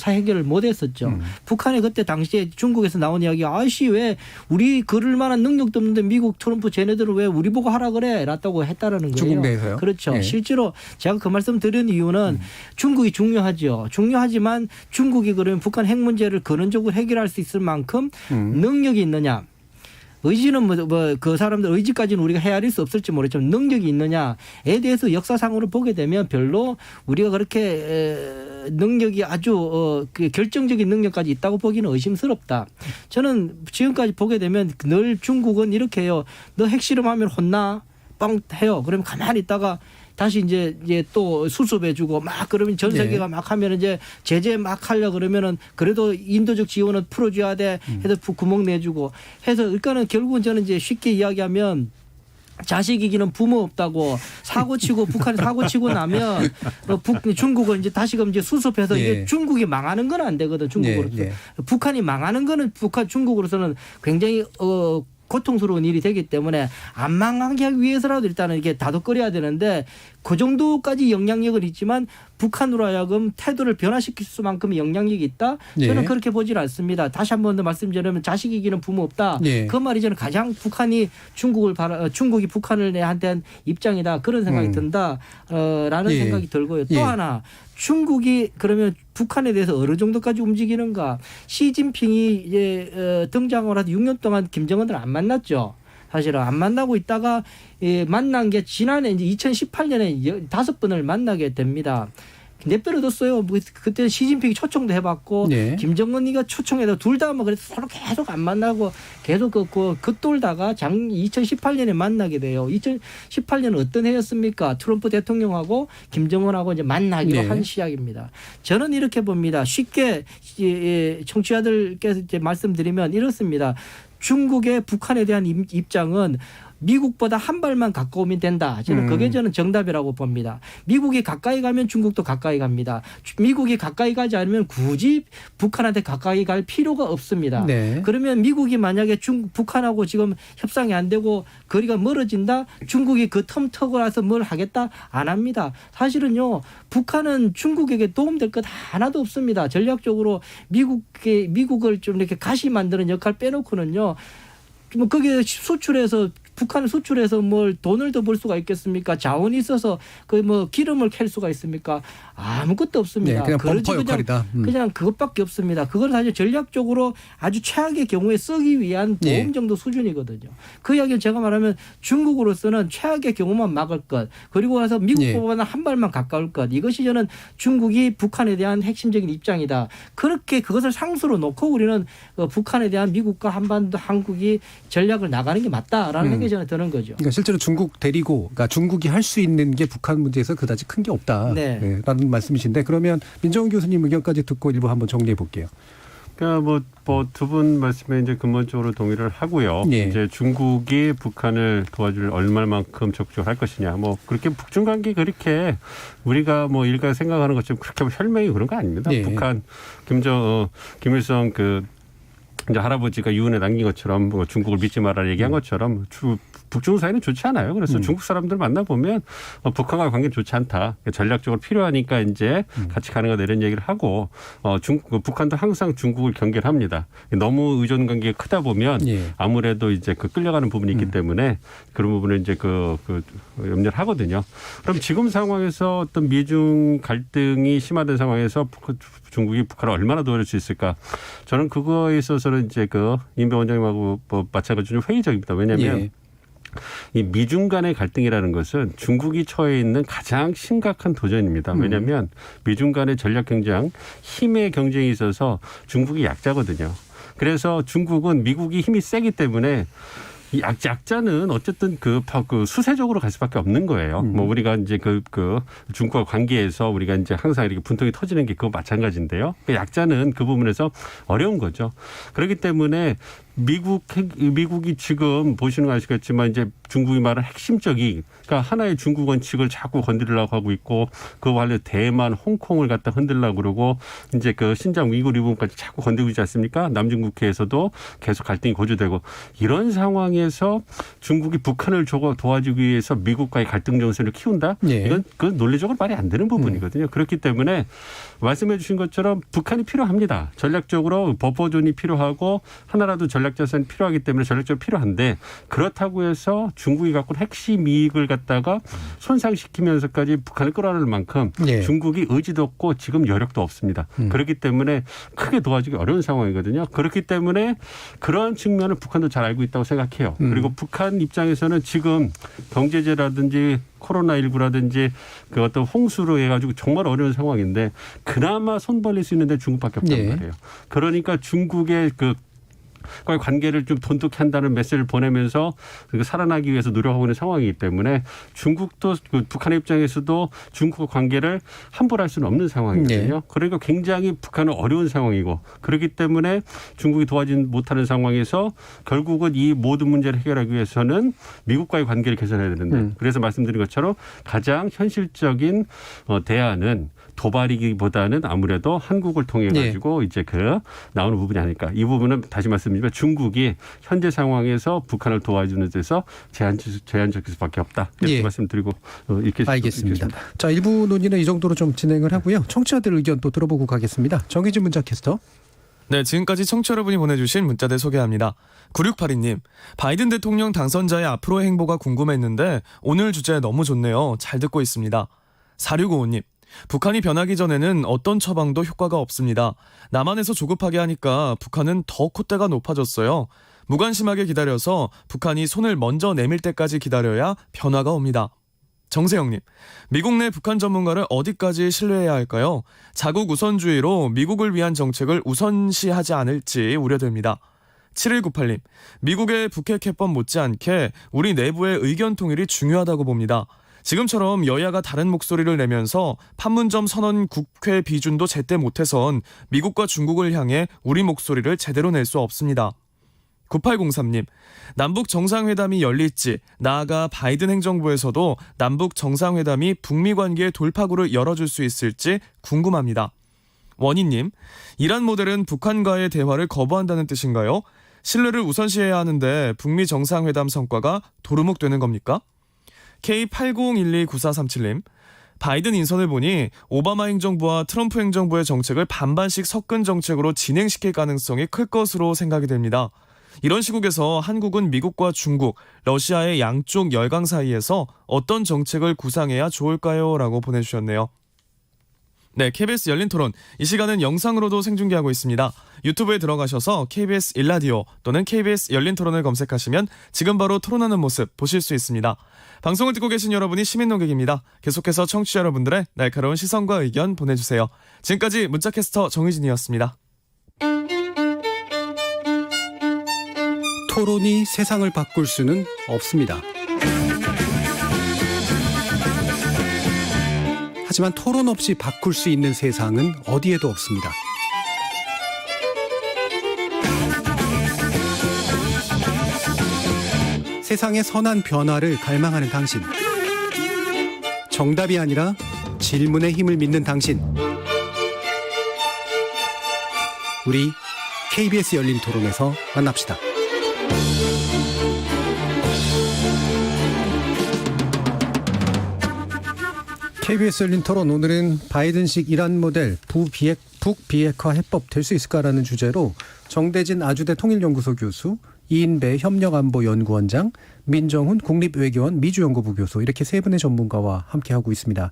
해결을 못했었죠. 북한이 그때 당시에 중국에서 나온 이야기 아이씨 왜 우리 그럴 만한 능력도 없는데 미국 트럼프 쟤네들은 왜 우리 보고 하라 그래 라고 했다라는 거예요. 중국 내에서요? 그렇죠. 실제로 제가 그 말씀 드린 이유는 중국이 중요하죠. 중요하지만 중국이 그러면 북한 핵 문제를 근원적으로 해결할 수 있을 만큼 능력이 있느냐. 의지는 그 사람들 의지까지는 우리가 헤아릴 수 없을지 모르겠지만 능력이 있느냐에 대해서 역사상으로 보게 되면 별로 우리가 그렇게 능력이 아주 결정적인 능력까지 있다고 보기는 의심스럽다. 저는 지금까지 보게 되면 늘 중국은 이렇게 해요. 너 핵실험하면 혼나? 뻥 해요. 그러면 가만히 있다가 다시 이제 또 수습해주고 막 그러면 전 세계가 막 하면 이제 제재 막 하려 그러면은 그래도 인도적 지원은 풀어줘야 돼 해서 구멍 내주고 해서 그러니까는 결국은 저는 이제 쉽게 이야기하면 자식 이기는 부모 없다고 사고치고 북한이 사고치고 나면 중국은 이제 다시금 이제 수습해서 이제 중국이 망하는 건 안 되거든 중국으로서 북한이 망하는 거는 중국으로서는 굉장히 고통스러운 일이 되기 때문에 안 망하게 하기 위해서라도 일단은 이게 다독거려야 되는데 그 정도까지 영향력은 있지만 북한으로 하여금 태도를 변화시킬 수만큼의 영향력이 있다? 저는 예. 그렇게 보질 않습니다. 다시 한 번 더 말씀드리면 자식 이기는 부모 없다. 예. 그 말이 저는 가장 북한이 중국이 북한을 내한테 한 입장이다. 그런 생각이 든다. 라는 예. 생각이 들고요. 또 예. 하나 중국이 그러면 북한에 대해서 어느 정도까지 움직이는가. 시진핑이 이제 등장을 하도 6년 동안 김정은을 안 만났죠. 사실은 안 만나고 있다가 만난 게 지난해 이제 2018년에 5번을 만나게 됩니다. 내버려뒀어요. 뭐 그때 시진핑이 초청도 해봤고 네. 김정은이가 초청해도 둘 다 뭐 그래서 서로 계속 안 만나고 계속 긋돌다가 2018년에 만나게 돼요. 2018년은 어떤 해였습니까? 트럼프 대통령하고 김정은하고 이제 만나기로 네. 한 시작입니다. 저는 이렇게 봅니다. 쉽게 청취자들께서 이제 말씀드리면 이렇습니다. 중국의 북한에 대한 입장은 미국보다 한 발만 가까우면 된다. 저는 그게 저는 정답이라고 봅니다. 미국이 가까이 가면 중국도 가까이 갑니다. 미국이 가까이 가지 않으면 굳이 북한한테 가까이 갈 필요가 없습니다. 네. 그러면 미국이 만약에 북한하고 지금 협상이 안 되고 거리가 멀어진다. 중국이 그 텀 터고 나서 뭘 하겠다? 안 합니다. 사실은요. 북한은 중국에게 도움될 것 하나도 없습니다. 전략적으로 미국을 좀 이렇게 가시 만드는 역할 빼놓고는요. 뭐 거기에 수출해서 북한을 수출해서 뭘 돈을 더 벌 수가 있겠습니까? 자원이 있어서 그 뭐 기름을 캘 수가 있습니까? 아무것도 없습니다. 네, 그냥 범퍼 역할이다. 그냥 그것밖에 없습니다. 그걸 사실 전략적으로 아주 최악의 경우에 쓰기 위한 도움 예. 정도 수준이거든요. 그 이야기를 제가 말하면 중국으로서는 최악의 경우만 막을 것 그리고 와서 미국보다는 한 발만 가까울 것 이것이 저는 중국이 북한에 대한 핵심적인 입장이다. 그렇게 그것을 상수로 놓고 우리는 북한에 대한 미국과 한반도 한국이 전략을 나가는 게 맞다라는 생각이 저는 드는 거죠. 그러니까 실제로 중국 데리고, 그러니까 중국이 할 수 있는 게 북한 문제에서 그다지 큰 게 없다. 네. 네, 라는 말씀이신데 그러면 민정훈 교수님 의견까지 듣고 일부 한번 정리해 볼게요. 그러니까 뭐 두 분 말씀에 이제 근본적으로 동의를 하고요. 예. 이제 중국이 북한을 도와줄 얼마만큼 적극적으로 할 것이냐. 뭐 그렇게 북중 관계 그렇게 우리가 뭐 일가 생각하는 것처럼 그렇게 혈맹이 그런 거 아닙니다. 예. 북한 김일성 이제 할아버지가 유언에 남긴 것처럼 뭐 중국을 믿지 마라 얘기한 것처럼 북중 사이는 좋지 않아요. 그래서 중국 사람들 만나보면 북한과 관계는 좋지 않다. 전략적으로 필요하니까 이제 같이 가는 거다 이런 얘기를 하고 북한도 항상 중국을 경계를 합니다. 너무 의존 관계가 크다 보면 예. 아무래도 이제 끌려가는 부분이 있기 때문에 그런 부분을 이제 염려를 하거든요. 그럼 지금 상황에서 어떤 미중 갈등이 심화된 상황에서 중국이 북한을 얼마나 도와줄 수 있을까? 저는 그거에 있어서는 이제 임배 원장님하고 마찬가지로 회의적입니다. 왜냐하면 예. 이 미중 간의 갈등이라는 것은 중국이 처해 있는 가장 심각한 도전입니다. 왜냐하면 미중 간의 전략 경쟁, 힘의 경쟁이 있어서 중국이 약자거든요. 그래서 중국은 미국이 힘이 세기 때문에 이 약자는 어쨌든 수세적으로 갈 수밖에 없는 거예요. 뭐 우리가 이제 중국과 관계에서 우리가 이제 항상 이렇게 분통이 터지는 게 그거 마찬가지인데요. 약자는 그 부분에서 어려운 거죠. 그렇기 때문에 미국이 지금 보시는 거 아시겠지만 이제 중국이 말하는 핵심적인 그러니까 하나의 중국 원칙을 자꾸 건드리려고 하고 있고 그 관련 대만, 홍콩을 갖다 흔들려고 그러고 이제 신장 위구르 부분까지 자꾸 건드리고 있지 않습니까? 남중국해에서도 계속 갈등이 고조되고 이런 상황에서 중국이 북한을 도와주기 위해서 미국과의 갈등 정세를 키운다? 예. 그건 논리적으로 말이 안 되는 부분이거든요. 그렇기 때문에 말씀해 주신 것처럼 북한이 필요합니다. 전략적으로 버퍼존이 필요하고 하나라도 전략자산이 필요하기 때문에 전략적으로 필요한데 그렇다고 해서 중국이 갖고 있는 핵심 이익을 갖다가 손상시키면서까지 북한을 끌어안을 만큼 예. 중국이 의지도 없고 지금 여력도 없습니다. 그렇기 때문에 크게 도와주기 어려운 상황이거든요. 그렇기 때문에 그러한 측면을 북한도 잘 알고 있다고 생각해요. 그리고 북한 입장에서는 지금 경제제라든지 코로나19라든지 어떤 홍수로 해가지고 정말 어려운 상황인데 그나마 손 벌릴 수 있는 데 중국밖에 없단 예. 말이에요. 그러니까 중국의 관계를 좀 돈독히 한다는 메시지를 보내면서 살아나기 위해서 노력하고 있는 상황이기 때문에 중국도 북한의 입장에서도 중국과 관계를 함부로 할 수는 없는 상황이거든요. 네. 그러니까 굉장히 북한은 어려운 상황이고 그렇기 때문에 중국이 도와주지 못하는 상황에서 결국은 이 모든 문제를 해결하기 위해서는 미국과의 관계를 개선해야 되는데 그래서 말씀드린 것처럼 가장 현실적인 대안은 도발이기보다는 아무래도 한국을 통해 가지고 이제 그 나오는 부분이 아닐까. 이 부분은 다시 말씀드리면 중국이 현재 상황에서 북한을 도와주는 데서 제한적일 수밖에 없다. 이렇게 말씀드리고 이렇게 알겠습니다. 자, 일부 논의는 이 정도로 좀 진행을 하고요. 청취자들 의견 또 들어보고 가겠습니다. 정의진 문자캐스터. 네, 지금까지 청취자 여러분이 보내주신 문자들 소개합니다. 9682님, 바이든 대통령 당선자의 앞으로의 행보가 궁금했는데 오늘 주제 너무 좋네요. 잘 듣고 있습니다. 4655님, 북한이 변하기 전에는 어떤 처방도 효과가 없습니다. 남한에서 조급하게 하니까 북한은 더 콧대가 높아졌어요. 무관심하게 기다려서 북한이 손을 먼저 내밀 때까지 기다려야 변화가 옵니다. 정세영님, 미국 내 북한 전문가를 어디까지 신뢰해야 할까요? 자국 우선주의로 미국을 위한 정책을 우선시하지 않을지 우려됩니다. 7198님, 미국의 북핵 해법 못지않게 우리 내부의 의견 통일이 중요하다고 봅니다. 지금처럼 여야가 다른 목소리를 내면서 판문점 선언 국회 비준도 제때 못해선 미국과 중국을 향해 우리 목소리를 제대로 낼 수 없습니다. 9803님, 남북 정상회담이 열릴지, 나아가 바이든 행정부에서도 남북 정상회담이 북미 관계의 돌파구를 열어줄 수 있을지 궁금합니다. 원희님, 이란 모델은 북한과의 대화를 거부한다는 뜻인가요? 신뢰를 우선시해야 하는데 북미 정상회담 성과가 도루묵되는 겁니까? K80129437님, 바이든 인선을 보니 오바마 행정부와 트럼프 행정부의 정책을 반반씩 섞은 정책으로 진행시킬 가능성이 클 것으로 생각이 됩니다. 이런 시국에서 한국은 미국과 중국, 러시아의 양쪽 열강 사이에서 어떤 정책을 구상해야 좋을까요? 라고 보내주셨네요. 네, KBS 열린 토론. 이 시간은 영상으로도 생중계하고 있습니다. 유튜브에 들어가셔서 KBS 일라디오 또는 KBS 열린 토론을 검색하시면 지금 바로 토론하는 모습 보실 수 있습니다. 방송을 듣고 계신 여러분이 시민 논객입니다. 계속해서 청취자 여러분들의 날카로운 시선과 의견 보내주세요. 지금까지 문자캐스터 정의진이었습니다. 토론이 세상을 바꿀 수는 없습니다. 하지만 토론 없이 바꿀 수 있는 세상은 어디에도 없습니다. 세상의 선한 변화를 갈망하는 당신. 정답이 아니라 질문의 힘을 믿는 당신. 우리 KBS 열린 토론에서 만납시다. KBS 열린 토론, 오늘은 바이든식 이란 모델 북비핵화 해법 될 수 있을까라는 주제로 정대진 아주대 통일연구소 교수, 이인배 협력안보연구원장, 민정훈 국립외교원 미주연구부 교수, 이렇게 세 분의 전문가와 함께하고 있습니다.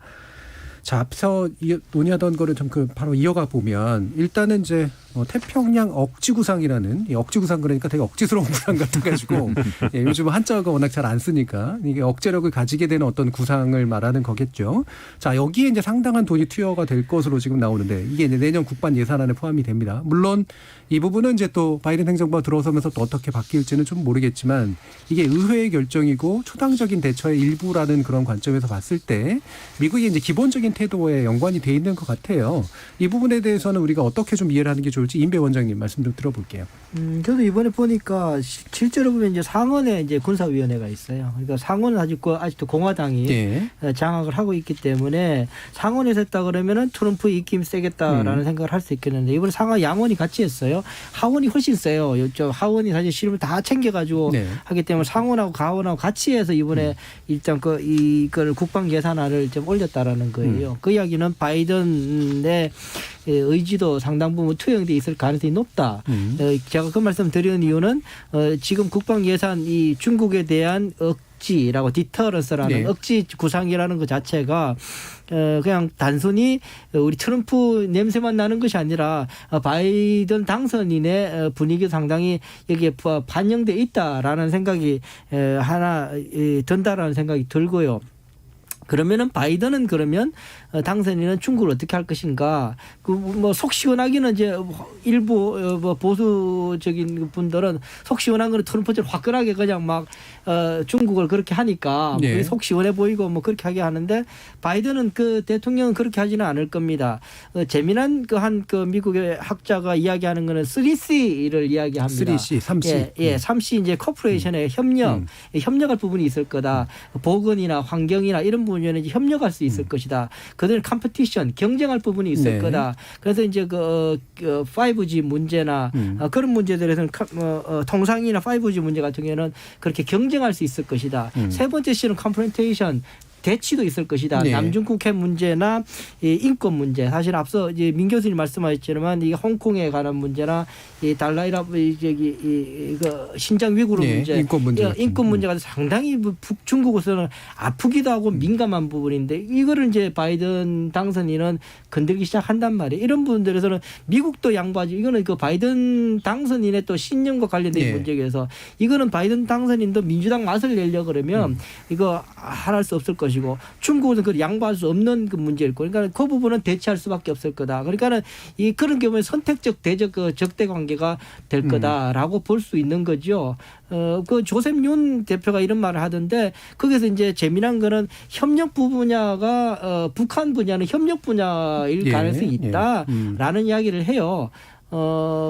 자, 앞서 논의하던 거를 좀 바로 이어가 보면, 일단은 이제 태평양 억지구상이라는, 억지구상 그러니까 되게 억지스러운 구상 같아가지고 예, 요즘 한자가 워낙 잘 안 쓰니까 이게 억제력을 가지게 되는 어떤 구상을 말하는 거겠죠. 자, 여기에 이제 상당한 돈이 투여가 될 것으로 지금 나오는데, 이게 이제 내년 국방 예산안에 포함이 됩니다. 물론 이 부분은 이제 또 바이든 행정부가 들어서면서 또 어떻게 바뀔지는 좀 모르겠지만, 이게 의회의 결정이고 초당적인 대처의 일부라는 그런 관점에서 봤을 때 미국이 이제 기본적인 태도에 연관이 돼 있는 것 같아요. 이 부분에 대해서는 우리가 어떻게 좀 이해를 하는 게 좋을지 임배 원장님 말씀 좀 들어볼게요. 저도 이번에 보니까 실제로 보면 이제 상원에 이제 군사위원회가 있어요. 그러니까 상원은 아직도 공화당이 장악을 하고 있기 때문에 상원에서 했다 그러면은 트럼프 입김 세겠다라는 생각을 할 수 있겠는데, 이번에 상하 양원이 같이 했어요. 하원이 훨씬 세요. 하원이 사실 실험을 다 챙겨가지고 하기 때문에 상원하고 가원하고 같이 해서 이번에 일단 이걸 국방 예산안을 좀 올렸다라는 거예요. 그 이야기는 바이든의 의지도 상당 부분 투영돼 있을 가능성이 높다. 제가 그 말씀 드리는 이유는 지금 국방 예산 이 중국에 대한 억지라고 디터런스라는 억지 구상이라는 것 자체가 그냥 단순히 우리 트럼프 냄새만 나는 것이 아니라 바이든 당선인의 분위기 상당히 여기에 반영돼 있다라는 생각이 하나 든다라는 생각이 들고요. 그러면은 바이든은 당선인은 중국을 어떻게 할 것인가? 속 시원하기는 이제 일부 보수적인 분들은 속 시원한 거는 트럼프처럼 화끈하게 그냥 막 중국을 그렇게 하니까 속 시원해 보이고 그렇게 하게 하는데, 바이든은 대통령은 그렇게 하지는 않을 겁니다. 재미난 미국의 학자가 이야기하는 거는 3C를 이야기합니다. 3C. 3C 이제 코퍼레이션의 협력할 부분이 있을 거다. 보건이나 환경이나 이런 부분에는 협력할 수 있을 것이다. 그들은 컴피티션 경쟁할 부분이 있을 네. 거다. 그래서 이제 그 5G 문제나 그런 문제들에서는 통상이나 5G 문제 같은 경우에는 그렇게 경쟁할 수 있을 것이다. 세 번째 C는 컴프런테이션. 대치도 있을 것이다. 네. 남중국해 문제나 이 인권 문제. 사실 앞서 이제 민 교수님 말씀하셨지만 이게 홍콩에 관한 문제나 이 달라이라 이거 신장 위구르 네. 문제, 인권 문제가 상당히 중국으로서는 아프기도 하고 민감한 부분인데 이거를 이제 바이든 당선인은 건들기 시작한단 말이에요. 이런 부분들에서는 미국도 양보하지. 이거는 그 바이든 당선인의 또 신념과 관련된 네. 문제에서 이거는 바이든 당선인도 민주당 맛을 내려 그러면 이거 할 수 없을 것이고 중국은 그 양보할 수 없는 그 문제일 거예요. 그러니까 그 부분은 대치할 수밖에 없을 거다. 그러니까는 이 그런 경우에 선택적 대적 그 적대 관계가 될 거다라고 볼 수 있는 거죠. 그 조셉 윤 대표가 이런 말을 하던데 거기서 이제 재미난 거는 협력 분야가 북한 분야는 협력 분야일 가능성이 있다라는 이야기를 해요.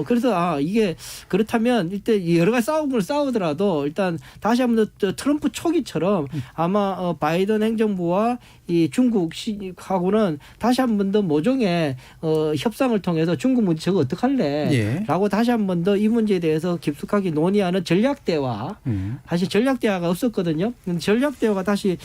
그래서 이게 그렇다면 일단 여러 가지 싸움을 싸우더라도 일단 다시 한번 더 트럼프 초기처럼 아마 바이든 행정부와 이 중국하고는 다시 한 번 더 모종의 협상을 통해서 중국 문제 저거 어떡할래? 라고 다시 한 번 더 이 문제에 대해서 깊숙하게 논의하는 전략 대화. 사실 전략 대화가 없었거든요. 전략 대화가 다시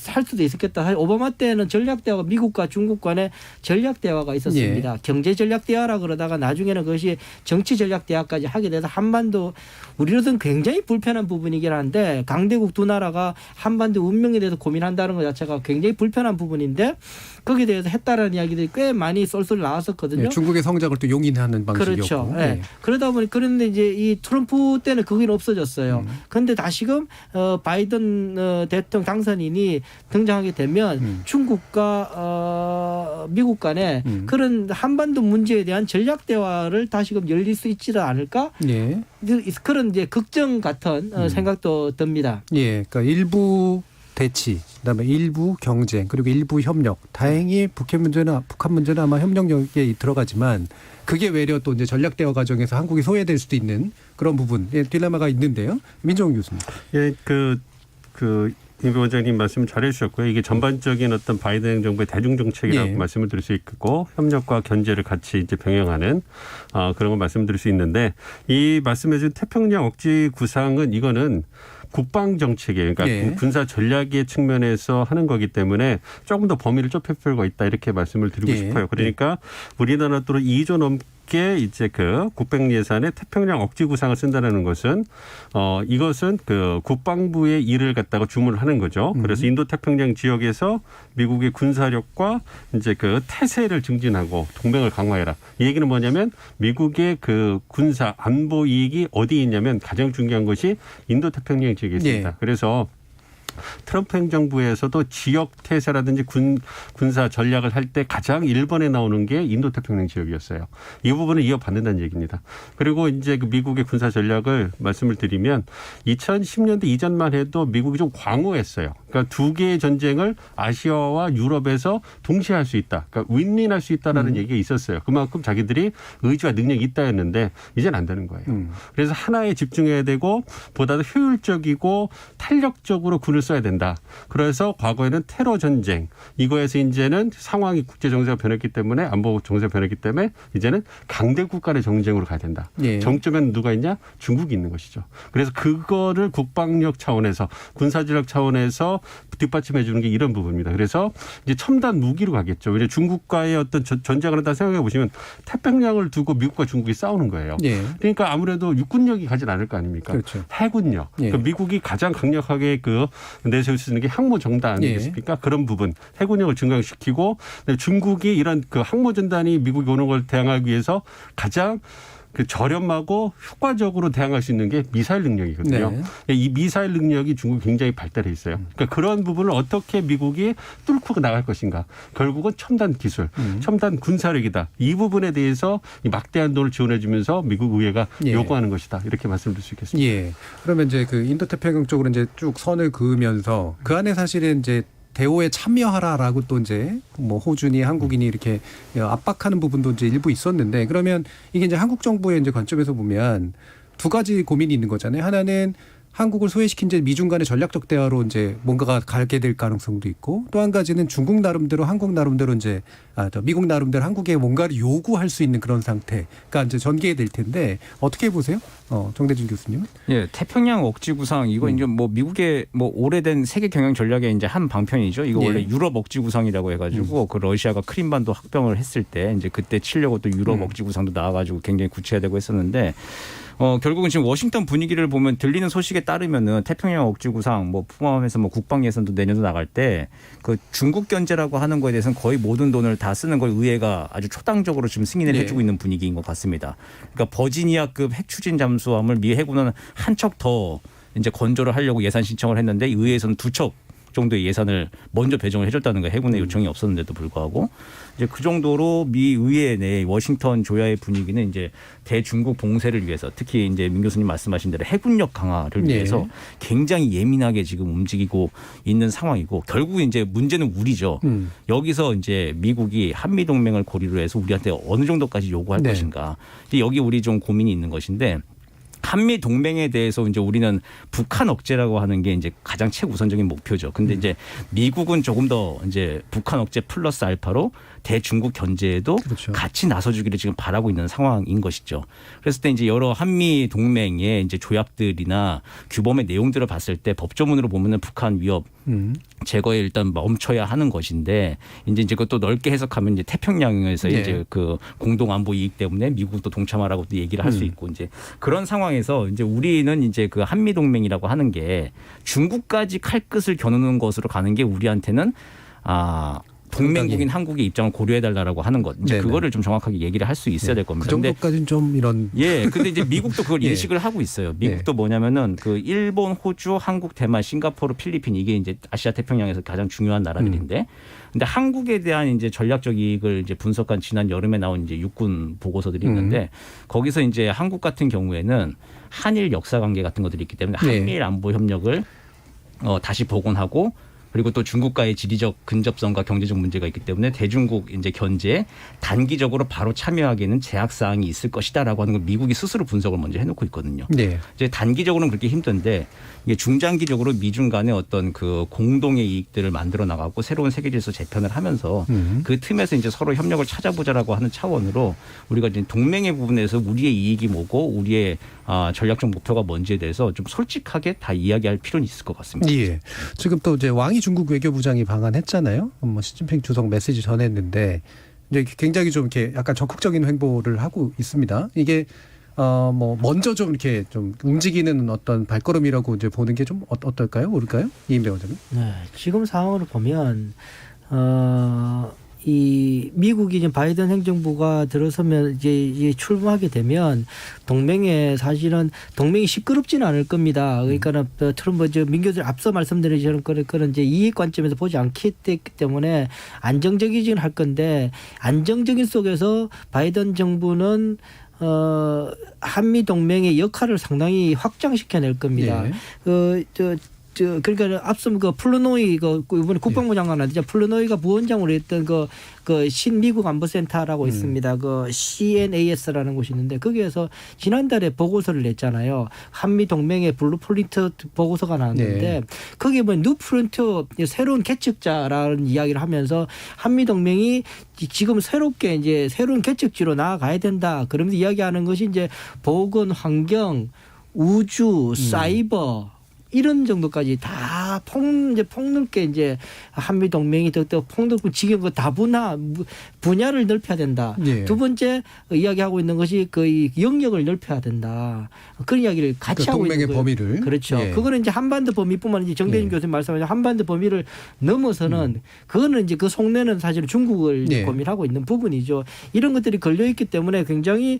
할 수도 있었겠다. 사실 오바마 때는 전략 대화가 미국과 중국 간의 전략 대화가 있었습니다. 경제 전략 대화라 그러다가 나중에는 그것이 정치 전략 대화까지 하게 돼서 한반도 우리로서는 굉장히 불편한 부분이긴 한데 강대국 두 나라가 한반도 운명에 대해서 고민한다는 것 자체가 굉장히 불편한 부분인데 거기에 대해서 했다라는 이야기들이 꽤 많이 쏠쏠 나왔었거든요. 네, 중국의 성장을 또 용인하는 방식이었고. 그렇죠. 네. 그러다 보니 그런데 이제 이 트럼프 때는 그게 없어졌어요. 그런데 다시금 바이든 대통령 당선인이 등장하게 되면 중국과 미국 간에 그런 한반도 문제에 대한 전략 대화를 다시금 열릴 수 있지는 않을까? 네. 그런 이제 걱정 같은 생각도 듭니다. 예, 그러니까 일부 대치, 그다음에 일부 경쟁, 그리고 일부 협력. 다행히 북한 문제는 아마 협력력에 들어가지만 그게 외려 또 이제 전략 대화 과정에서 한국이 소외될 수도 있는 그런 부분, 딜레마가 있는데요. 민정훈 교수님. 예, 임 원장님 말씀 잘해주셨고요. 이게 전반적인 어떤 바이든 행정부의 대중 정책이라고 말씀을 드릴 수 있고 협력과 견제를 같이 이제 병행하는 그런 걸 말씀드릴 수 있는데 이 말씀해준 태평양 억지 구상은 이거는 국방 정책이에요. 그러니까 군사 전략의 측면에서 하는 거기 때문에 조금 더 범위를 좁힐 필요가 있다 이렇게 말씀을 드리고 싶어요. 그러니까 우리나라 또 2조 넘게 이제 그 국방 예산에 태평양 억지 구상을 쓴다는 것은 이것은 그 국방부의 일을 갖다가 주문을 하는 거죠. 그래서 인도 태평양 지역에서 미국의 군사력과 이제 그 태세를 증진하고 동맹을 강화해라. 이 얘기는 뭐냐면 미국의 그 군사 안보 이익이 어디에 있냐면 가장 중요한 것이 인도 태평양 지역에 있습니다. 그래서 트럼프 행정부에서도 지역 태세라든지 군사 전략을 할 때 가장 1번에 나오는 게 인도태평양 지역이었어요. 이 부분을 이어받는다는 얘기입니다. 그리고 이제 그 미국의 군사 전략을 말씀을 드리면 2010년대 이전만 해도 미국이 좀 광호했어요. 그러니까 두 개의 전쟁을 아시아와 유럽에서 동시에 할 수 있다. 그러니까 윈윈할 수 있다라는 얘기가 있었어요. 그만큼 자기들이 의지와 능력이 있다였는데 이제는 안 되는 거예요. 그래서 하나에 집중해야 되고 보다 더 효율적이고 탄력적으로 군을 써야 된다. 그래서 과거에는 테러 전쟁 이거에서 이제는 상황이 국제 정세가 변했기 때문에 안보 정세가 변했기 때문에 이제는 강대국 간의 정쟁으로 가야 된다. 정점에는 누가 있냐? 중국이 있는 것이죠. 그래서 그거를 국방력 차원에서 군사전략 차원에서 뒷받침해 주는 게 이런 부분입니다. 그래서 이제 첨단 무기로 가겠죠. 왜냐하면 중국과의 어떤 전쟁을 한다 생각해 보시면 태평양을 두고 미국과 중국이 싸우는 거예요. 그러니까 아무래도 육군력이 가진 않을 거 아닙니까? 그렇죠. 해군력. 그러니까 미국이 가장 강력하게 내세울 수 있는 게 항모정단 아니겠습니까? 그런 부분 해군력을 증강시키고 중국이 이런 그 항모전단이 미국이 오는 걸 대항하기 위해서 가장 그 저렴하고 효과적으로 대항할 수 있는 게 미사일 능력이거든요. 이 미사일 능력이 중국이 굉장히 발달해 있어요. 그러니까 그런 부분을 어떻게 미국이 뚫고 나갈 것인가. 결국은 첨단 기술, 첨단 군사력이다. 이 부분에 대해서 막대한 돈을 지원해 주면서 미국 의회가 요구하는 것이다. 이렇게 말씀드릴 수 있겠습니다. 그러면 이제 그 인도태평양 쪽으로 이제 쭉 선을 그으면서 그 안에 사실은 이제 대오에 참여하라라고 또 이제 뭐 호주니 한국인이 이렇게 압박하는 부분도 이제 일부 있었는데 그러면 이게 이제 한국 정부의 이제 관점에서 보면 두 가지 고민이 있는 거잖아요. 하나는 한국을 소외시킨 이제 미중 간의 전략적 대화로 이제 뭔가가 가게 될 가능성도 있고 또 한 가지는 중국 나름대로 한국 나름대로 이제 미국 나름대로 한국에 뭔가를 요구할 수 있는 그런 상태가 이제 전개될 텐데 어떻게 보세요? 정대진 교수님은? 예, 태평양 억지 구상 이거 이제 뭐 미국의 뭐 오래된 세계 경영 전략의 이제 한 방편이죠. 이거 원래 유럽 억지 구상이라고 해가지고 그 러시아가 크림반도 합병을 했을 때 이제 그때 치려고 또 유럽 억지 구상도 나와가지고 굉장히 구체화되고 했었는데. 결국은 지금 워싱턴 분위기를 보면 들리는 소식에 따르면은 태평양 억지 구상 뭐 포함해서 뭐 국방 예산도 내년도 나갈 때 그 중국 견제라고 하는 거에 대해서는 거의 모든 돈을 다 쓰는 걸 의회가 아주 초당적으로 지금 승인을 해주고 있는 분위기인 것 같습니다. 그러니까 버지니아급 핵 추진 잠수함을 미 해군은 한 척 더 이제 건조를 하려고 예산 신청을 했는데 의회에서는 2척 정도의 예산을 먼저 배정을 해줬다는 거예요. 해군의 요청이 없었는데도 불구하고 이제 그 정도로 미 의회 내 워싱턴 조야의 분위기는 이제 대중국 봉쇄를 위해서 특히 이제 민 교수님 말씀하신 대로 해군력 강화를 위해서 굉장히 예민하게 지금 움직이고 있는 상황이고 결국 이제 문제는 우리죠. 여기서 이제 미국이 한미 동맹을 고리로 해서 우리한테 어느 정도까지 요구할 것인가. 여기 우리 좀 고민이 있는 것인데. 한미 동맹에 대해서 이제 우리는 북한 억제라고 하는 게 이제 가장 최우선적인 목표죠. 근데 이제 미국은 조금 더 이제 북한 억제 플러스 알파로 대중국 견제에도 같이 나서주기를 지금 바라고 있는 상황인 것이죠. 그랬을 때 이제 여러 한미 동맹의 이제 조약들이나 규범의 내용들을 봤을 때 법조문으로 보면은 북한 위협 제거에 일단 멈춰야 하는 것인데 이제 그것도 넓게 해석하면 이제 태평양에서 이제 그 공동 안보 이익 때문에 미국도 동참하라고 또 얘기를 할 수 있고 이제 그런 상황에서 이제 우리는 이제 그 한미 동맹이라고 하는 게 중국까지 칼끝을 겨누는 것으로 가는 게 우리한테는 동맹국인 한국의 입장을 고려해달라고 하는 것. 이제 그거를 좀 정확하게 얘기를 할 수 있어야 될 겁니다. 그 정도까지는 좀 이런. 근데 이제 미국도 그걸 인식을 하고 있어요. 미국도 뭐냐면은 그 일본, 호주, 한국, 대만, 싱가포르, 필리핀 이게 이제 아시아 태평양에서 가장 중요한 나라들인데 근데 한국에 대한 이제 전략적 이익을 이제 분석한 지난 여름에 나온 이제 육군 보고서들이 있는데 거기서 이제 한국 같은 경우에는 한일 역사 관계 같은 것들이 있기 때문에 한미일 안보 협력을 다시 복원하고 그리고 또 중국과의 지리적 근접성과 경제적 문제가 있기 때문에 대중국 이제 견제에 단기적으로 바로 참여하기에는 제약 사항이 있을 것이다라고 하는 걸 미국이 스스로 분석을 먼저 해놓고 있거든요. 이제 단기적으로는 그렇게 힘든데 이게 중장기적으로 미중 간의 어떤 그 공동의 이익들을 만들어 나가고 새로운 세계 질서 재편을 하면서 그 틈에서 이제 서로 협력을 찾아보자라고 하는 차원으로 우리가 이제 동맹의 부분에서 우리의 이익이 뭐고 우리의 전략적 목표가 뭔지에 대해서 좀 솔직하게 다 이야기할 필요는 있을 것 같습니다. 지금 또 이제 왕이 중국 외교부장이 방한했잖아요. 뭐 시진핑 주석 메시지 전했는데 이제 굉장히 좀 이렇게 약간 적극적인 행보를 하고 있습니다. 이게 뭐 먼저 좀 이렇게 좀 움직이는 어떤 발걸음이라고 이제 보는 게 좀 어떨까요? 모를까요? 이인배 원장님. 지금 상황으로 보면 이 미국이 이제 바이든 행정부가 들어서면 이제 출범하게 되면 동맹에 사실은 동맹이 시끄럽지는 않을 겁니다. 그러니까는 트럼프 민교들 앞서 말씀드린 그런 이제 이익 관점에서 보지 않기 때문에 안정적이긴 할 건데 안정적인 속에서 바이든 정부는 한미 동맹의 역할을 상당히 확장시켜낼 겁니다. 그러니까 앞서 그 플루노이 이번에 국방부 장관한테 플루노이가 부원장으로 했던 그 신미국 안보센터라고 있습니다. 그 CNAS라는 곳이 있는데 거기에서 지난달에 보고서를 냈잖아요. 한미 동맹의 블루프린트 보고서가 나왔는데 거기에 뭐 뉴프론트 새로운 개척자라는 이야기를 하면서 한미 동맹이 지금 새롭게 이제 새로운 개척지로 나아가야 된다. 그러면서 이야기하는 것이 이제 보건, 환경, 우주, 사이버 이런 정도까지 다 폭넓게 이제 한미 동맹이 더 폭넓고 지금 그 다분화 분야를 넓혀야 된다. 두 번째 이야기하고 있는 것이 그 영역을 넓혀야 된다. 그런 이야기를 같이 하고 있는 거예요. 동맹의 범위를. 그렇죠. 그거는 이제 한반도 범위뿐만 아니라 정대진 교수님 말씀하신 한반도 범위를 넘어서는 그거는 이제 그 속내는 사실 중국을 고민하고 있는 부분이죠. 이런 것들이 걸려 있기 때문에 굉장히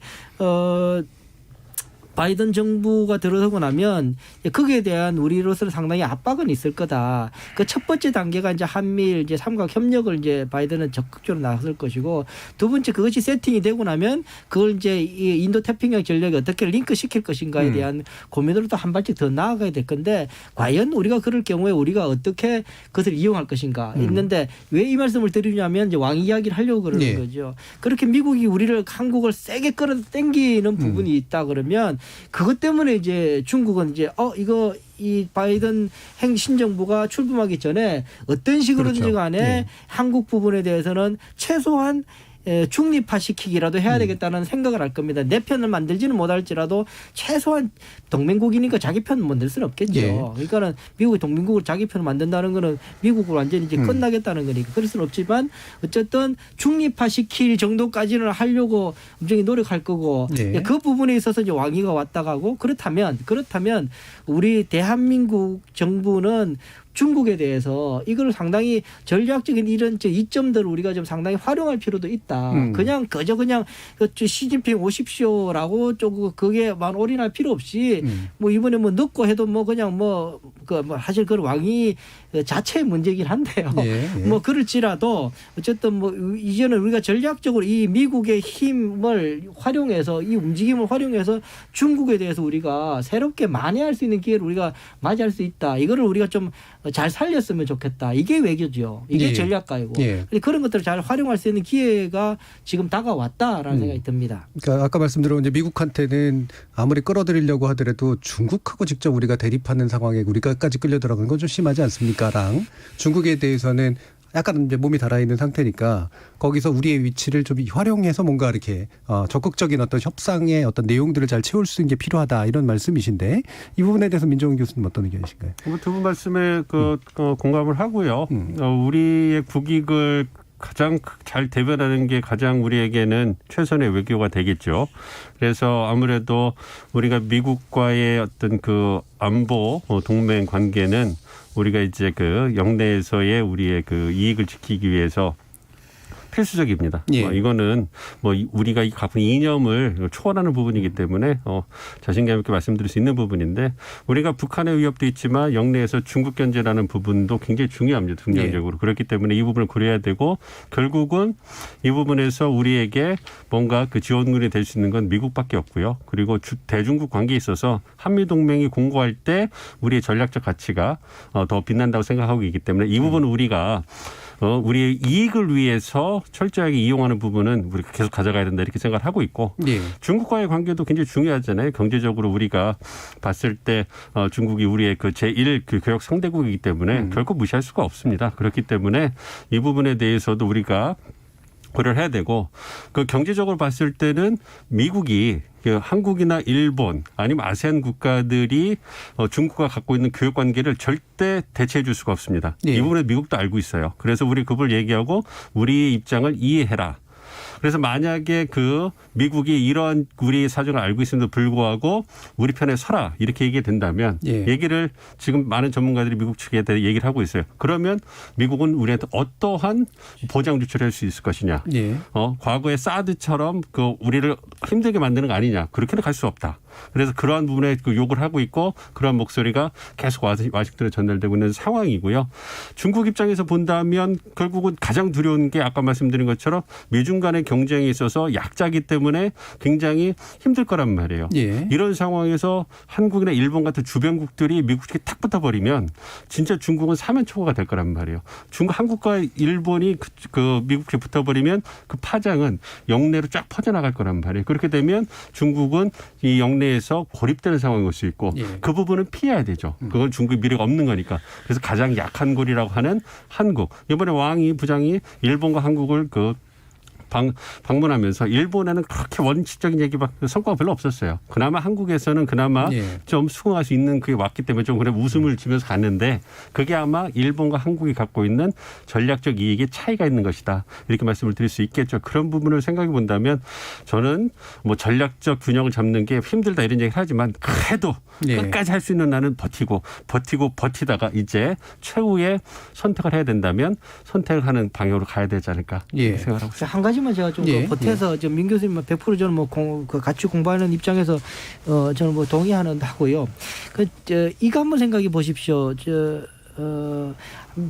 바이든 정부가 들어서고 나면 거기에 대한 우리로서는 상당히 압박은 있을 거다. 그 첫 번째 단계가 이제 한미일 이제 삼각 협력을 이제 바이든은 적극적으로 나설 것이고 두 번째 그것이 세팅이 되고 나면 그걸 이제 이 인도 태평양 전략에 어떻게 링크 시킬 것인가에 대한 고민으로 또 한 발짝 더 나아가야 될 건데 과연 우리가 그럴 경우에 우리가 어떻게 그것을 이용할 것인가 있는데 왜 이 말씀을 드리냐면 이제 왕 이야기를 하려고 그러는 거죠. 그렇게 미국이 한국을 세게 끌어당기는 부분이 있다 그러면 그것 때문에 이제 중국은 이제 이거 이 바이든 신정부가 출범하기 전에 어떤 식으로든지 그렇죠. 간에 예. 한국 부분에 대해서는 최소한 중립화시키기라도 해야 되겠다는 생각을 할 겁니다. 내 편을 만들지는 못할지라도 최소한 동맹국이니까 자기 편 만들 수는 없겠죠. 예. 그러니까는 미국이 동맹국을 자기 편을 만든다는 거는 미국을 완전히 이제 끝나겠다는 거니까 그럴 수는 없지만 어쨌든 중립화시킬 정도까지는 하려고 굉장히 노력할 거고 예. 그 부분에 있어서 이제 왕위가 왔다 가고 그렇다면 우리 대한민국 정부는 중국에 대해서 이걸 상당히 전략적인 이런 이점들을 우리가 좀 상당히 활용할 필요도 있다. 그냥 시진핑 오십시오라고 좀 그게만 올인할 필요 없이 뭐 이번에 뭐 늦고 해도 뭐 그냥 사실 그 왕이 자체의 문제이긴 한데요. 예. 뭐 그럴지라도 어쨌든 뭐 이제는 우리가 전략적으로 이 미국의 힘을 활용해서 이 움직임을 활용해서 중국에 대해서 우리가 새롭게 만회할 수 있는 기회를 우리가 맞이할 수 있다. 이거를 우리가 좀 잘 살렸으면 좋겠다. 이게 외교죠. 이게 예. 전략가이고. 예. 그런 것들을 잘 활용할 수 있는 기회가 지금 다가왔다라는 생각이 듭니다. 그러니까 아까 말씀드린 이제 미국한테는 아무리 끌어들이려고 하더라도 중국하고 직접 우리가 대립하는 상황에 우리가까지 끌려 들어가는 건 좀 심하지 않습니까랑 중국에 대해서는 약간 이제 몸이 달아있는 상태니까 거기서 우리의 위치를 좀 활용해서 뭔가 이렇게 적극적인 어떤 협상의 어떤 내용들을 잘 채울 수 있는 게 필요하다 이런 말씀이신데 이 부분에 대해서 민정훈 교수님 어떤 의견이신가요? 두 분 말씀에 공감을 하고요. 우리의 국익을 가장 잘 대변하는 게 가장 우리에게는 최선의 외교가 되겠죠. 그래서 아무래도 우리가 미국과의 어떤 그 안보 동맹 관계는 우리가 이제 그 영내에서의 우리의 그 이익을 지키기 위해서 필수적입니다. 예. 이거는 뭐 우리가 갖고 있는 이념을 초월하는 부분이기 때문에 자신감 있게 말씀드릴 수 있는 부분인데 우리가 북한의 위협도 있지만 영내에서 중국 견제라는 부분도 굉장히 중요합니다. 긍정적으로. 예. 그렇기 때문에 이 부분을 고려해야 되고 결국은 이 부분에서 우리에게 뭔가 그 지원군이 될 수 있는 건 미국밖에 없고요. 그리고 대중국 관계에 있어서 한미동맹이 공고할 때 우리의 전략적 가치가 더 빛난다고 생각하고 있기 때문에 이 부분은 우리가 우리의 이익을 위해서 철저하게 이용하는 부분은 우리가 계속 가져가야 된다 이렇게 생각을 하고 있고 예. 중국과의 관계도 굉장히 중요하잖아요. 경제적으로 우리가 봤을 때 중국이 우리의 그 제1 그 교역 상대국이기 때문에 결코 무시할 수가 없습니다. 그렇기 때문에 이 부분에 대해서도 우리가 고려를 해야 되고 그 경제적으로 봤을 때는 미국이 한국이나 일본 아니면 아세안 국가들이 중국과 갖고 있는 교역 관계를 절대 대체해 줄 수가 없습니다. 예. 이 부분에 미국도 알고 있어요. 그래서 우리 그걸 얘기하고 우리의 입장을 이해해라. 그래서 만약에 그 미국이 이러한 우리 사정을 알고 있음에도 불구하고 우리 편에 서라 이렇게 얘기된다면 예. 얘기를 지금 많은 전문가들이 미국 측에 대해 얘기를 하고 있어요. 그러면 미국은 우리한테 어떠한 보장 조치를 할 수 있을 것이냐. 예. 과거의 사드처럼 그 우리를 힘들게 만드는 거 아니냐. 그렇게는 갈 수 없다. 그래서 그러한 부분에 그 욕을 하고 있고 그러한 목소리가 계속 와싱턴에 전달되고 있는 상황이고요. 중국 입장에서 본다면 결국은 가장 두려운 게 아까 말씀드린 것처럼 미중 간의 경쟁에 있어서 약자기 때문에 굉장히 힘들 거란 말이에요. 예. 이런 상황에서 한국이나 일본 같은 주변국들이 미국 측에 탁 붙어버리면 진짜 중국은 사면초가가 될 거란 말이에요. 한국과 일본이 그 미국 측에 붙어버리면 그 파장은 영내로 쫙 퍼져나갈 거란 말이에요. 그렇게 되면 중국은 이 영내에서 고립되는 상황이 올 수 있고 예. 그 부분은 피해야 되죠. 그건 중국의 미래가 없는 거니까. 그래서 가장 약한 고리라고 하는 한국. 이번에 왕이 부장이 일본과 한국을 방문하면서 일본에는 그렇게 원칙적인 얘기밖에 성과가 별로 없었어요. 그나마 한국에서는 그나마 예. 좀 수긍할 수 있는 그게 왔기 때문에 좀 그래 웃음을 지면서 갔는데 그게 아마 일본과 한국이 갖고 있는 전략적 이익의 차이가 있는 것이다. 이렇게 말씀을 드릴 수 있겠죠. 그런 부분을 생각해 본다면 저는 뭐 전략적 균형을 잡는 게 힘들다 이런 얘기를 하지만 그래도 예. 끝까지 할 수 있는 나는 버티다가 이제 최후의 선택을 해야 된다면 선택을 하는 방향으로 가야 되지 않을까 예. 생각하고 있습니다. 한 가지만 제가 좀 예. 보태서 민 교수님 100% 저는 뭐 같이 공부하는 입장에서 저는 뭐 동의하는 하고요. 이거 한번 생각해 보십시오.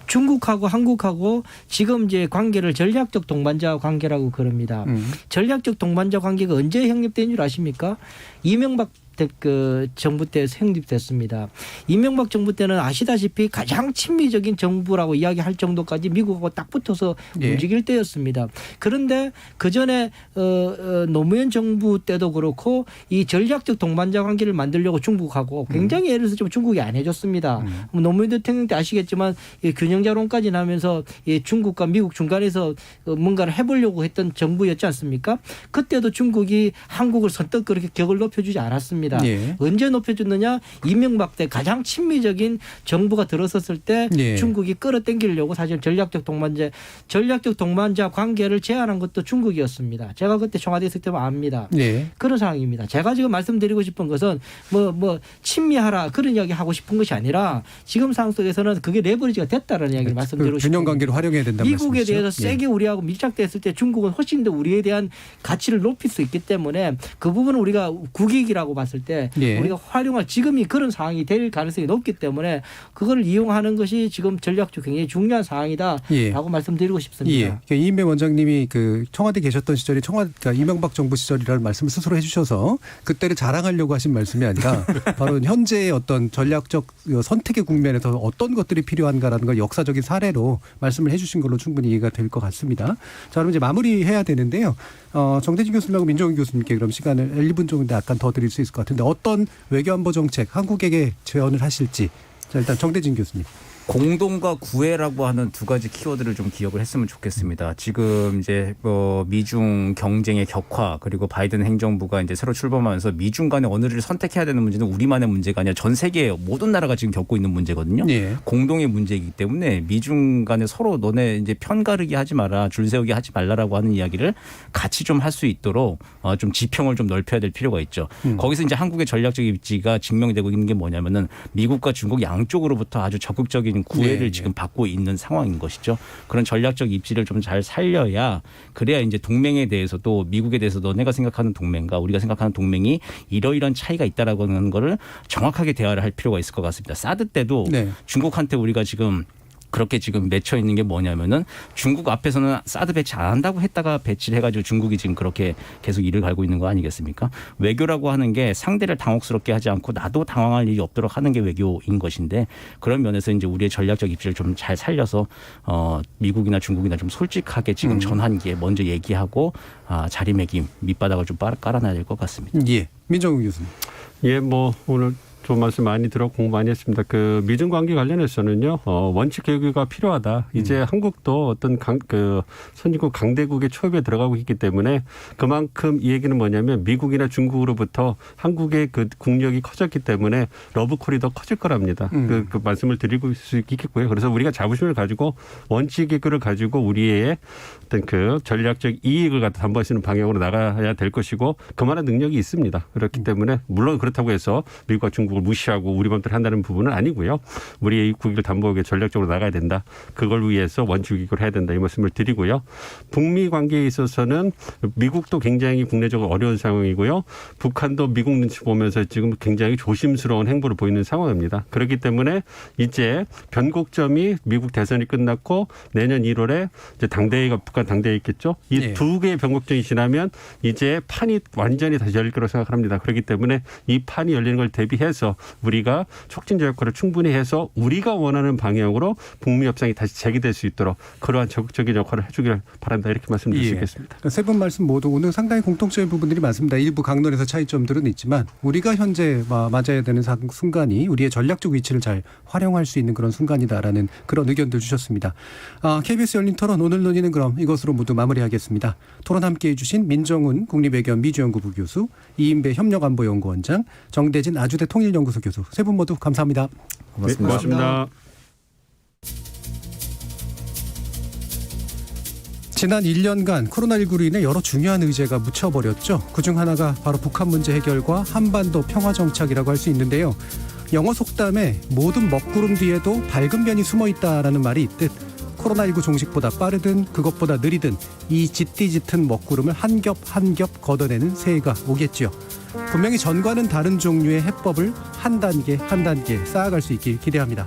중국하고 한국하고 지금 이제 관계를 전략적 동반자 관계라고 그럽니다. 전략적 동반자 관계가 언제 형립된 줄 아십니까? 이명박 그 정부 때 성립됐습니다. 이명박 정부 때는 아시다시피 가장 친미적인 정부라고 이야기할 정도까지 미국하고 딱 붙어서 움직일 때였습니다. 그런데 그 전에 노무현 정부 때도 그렇고 이 전략적 동반자 관계를 만들려고 중국하고 굉장히 예를 들어서 좀 중국이 안 해줬습니다. 노무현 대통령 때 아시겠지만 균형자론까지 나면서 중국과 미국 중간에서 뭔가를 해보려고 했던 정부였지 않습니까? 그때도 중국이 한국을 선뜻 그렇게 격을 높여주지 않았습니다. 예. 언제 높여줬느냐? 이명박 때 가장 친미적인 정부가 들어섰을 때 예. 중국이 끌어당기려고 사실 전략적 동반자 관계를 제안한 것도 중국이었습니다. 제가 그때 청와대 있을 때만 압니다. 예. 그런 상황입니다. 제가 지금 말씀드리고 싶은 것은 뭐 친미하라 그런 이야기 하고 싶은 것이 아니라 지금 상황 속에서는 그게 레버리지가 됐다라는 이야기를 말씀드리고 싶습니다. 균형 관계를 활용해야 된다는 미국에 말씀이시죠? 대해서 세게 우리하고 밀착됐을 때 중국은 훨씬 더 우리에 대한 가치를 높일 수 있기 때문에 그 부분은 우리가 국익이라고 봤을 때 예. 우리가 활용할 지금이 그런 상황이 될 가능성이 높기 때문에 그걸 이용하는 것이 지금 전략적 굉장히 중요한 상황이다라고 예. 말씀드리고 싶습니다. 예. 그러니까 이인배 원장님이 그 청와대 계셨던 시절이 그러니까 이명박 정부 시절이라는 말씀을 스스로 해주셔서 그때를 자랑하려고 하신 말씀이 아니라 바로 현재의 어떤 전략적 선택의 국면에서 어떤 것들이 필요한가라는 걸 역사적인 사례로 말씀을 해주신 걸로 충분히 이해가 될 것 같습니다. 자, 그럼 이제 마무리해야 되는데요. 정대진 교수님하고 민정훈 교수님께 그럼 시간을 1분 정도 약간 더 드릴 수 있을 것 같은데 어떤 외교안보 정책 한국에게 제언을 하실지. 자, 일단 정대진 교수님. 공동과 구애라고 하는 두 가지 키워드를 좀 기억을 했으면 좋겠습니다. 지금 이제 미중 경쟁의 격화 그리고 바이든 행정부가 이제 새로 출범하면서 미중 간의 어느를 선택해야 되는 문제는 우리만의 문제가 아니라 전 세계 모든 나라가 지금 겪고 있는 문제거든요. 예. 공동의 문제이기 때문에 미중 간에 서로 너네 이제 편가르기 하지 마라, 줄 세우기 하지 말라라고 하는 이야기를 같이 좀 할 수 있도록 좀 지평을 좀 넓혀야 될 필요가 있죠. 거기서 이제 한국의 전략적 입지가 증명되고 있는 게 뭐냐면은 미국과 중국 양쪽으로부터 아주 적극적인 구애를 지금 받고 있는 상황인 것이죠. 그런 전략적 입지를 좀 잘 살려야 그래야 이제 동맹에 대해서도 미국에 대해서 너네가 생각하는 동맹과 우리가 생각하는 동맹이 이러이러한 차이가 있다라고 하는 거를 정확하게 대화를 할 필요가 있을 것 같습니다. 사드 때도 중국한테 우리가 지금 그렇게 지금 맺혀 있는 게 뭐냐면은 중국 앞에서는 사드 배치 안 한다고 했다가 배치를 해가지고 중국이 지금 그렇게 계속 이를 갈고 있는 거 아니겠습니까? 외교라고 하는 게 상대를 당혹스럽게 하지 않고 나도 당황할 일이 없도록 하는 게 외교인 것인데 그런 면에서 이제 우리의 전략적 입지를 좀 잘 살려서 미국이나 중국이나 좀 솔직하게 지금 전환기에 먼저 얘기하고 자리매김 밑바닥을 좀 깔아놔야 될 것 같습니다. 예, 민정훈 교수님. 예, 뭐 오늘 좀 말씀 많이 들어 공부 많이 했습니다. 그 미중 관계 관련해서는요, 원칙 개혁이 필요하다. 이제 한국도 어떤 선진국 강대국의 초입에 들어가고 있기 때문에 그만큼 이 얘기는 뭐냐면 미국이나 중국으로부터 한국의 그 국력이 커졌기 때문에 러브콜이 더 커질 거랍니다. 그 말씀을 드리고 수 있겠고요. 그래서 우리가 자부심을 가지고 원칙 개혁을 가지고 우리의 어떤 그 전략적 이익을 갖다 담보하시는 방향으로 나가야 될 것이고 그만한 능력이 있습니다. 그렇기 때문에 물론 그렇다고 해서 미국과 중국을 무시하고 우리 맘대로 한다는 부분은 아니고요. 우리의 국익을 담보하게 전략적으로 나가야 된다. 그걸 위해서 원칙 개혁을 해야 된다. 이 말씀을 드리고요. 북미 관계에 있어서는 미국도 굉장히 국내적으로 어려운 상황이고요. 북한도 미국 눈치 보면서 지금 굉장히 조심스러운 행보를 보이는 상황입니다. 그렇기 때문에 이제 변곡점이 미국 대선이 끝났고 내년 1월에 이제 당대회가 북한 당대회 있겠죠. 이 두 개의 변곡점이 지나면 이제 판이 완전히 다시 열릴 거라고 생각합니다. 그렇기 때문에 이 판이 열리는 걸 대비해서 우리가 촉진제 역할을 충분히 해서 우리가 원하는 방향으로 북미 협상이 다시 재개될 수 있도록 그러한 적극적인 역할을 해주길 바란다 이렇게 말씀드릴 수 있겠습니다. 세 분 말씀 모두 오늘 상당히 공통적인 부분들이 많습니다. 일부 강론에서 차이점들은 있지만 우리가 현재 맞아야 되는 순간이 우리의 전략적 위치를 잘 활용할 수 있는 그런 순간이다라는 그런 의견들 주셨습니다. KBS 열린 토론 오늘 논의는 그럼 이것으로 모두 마무리하겠습니다. 토론 함께해 주신 민정훈 국립외교원 미주연구 부교수, 이인배 협력안보연구원장, 정대진 아주대 통일연구소 교수 세 분 모두 감사합니다. 고맙습니다. 고맙습니다. 지난 1년간 코로나19로 인해 여러 중요한 의제가 묻혀버렸죠. 그중 하나가 바로 북한 문제 해결과 한반도 평화 정착이라고 할 수 있는데요. 영어 속담에 모든 먹구름 뒤에도 밝은 면이 숨어있다라는 말이 있듯 코로나19 종식보다 빠르든 그것보다 느리든 이 짙디짙은 먹구름을 한 겹 한 겹 걷어내는 새해가 오겠지요. 분명히 전과는 다른 종류의 해법을 한 단계 한 단계 쌓아갈 수 있길 기대합니다.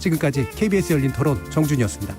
지금까지 KBS 열린 토론 정준이었습니다.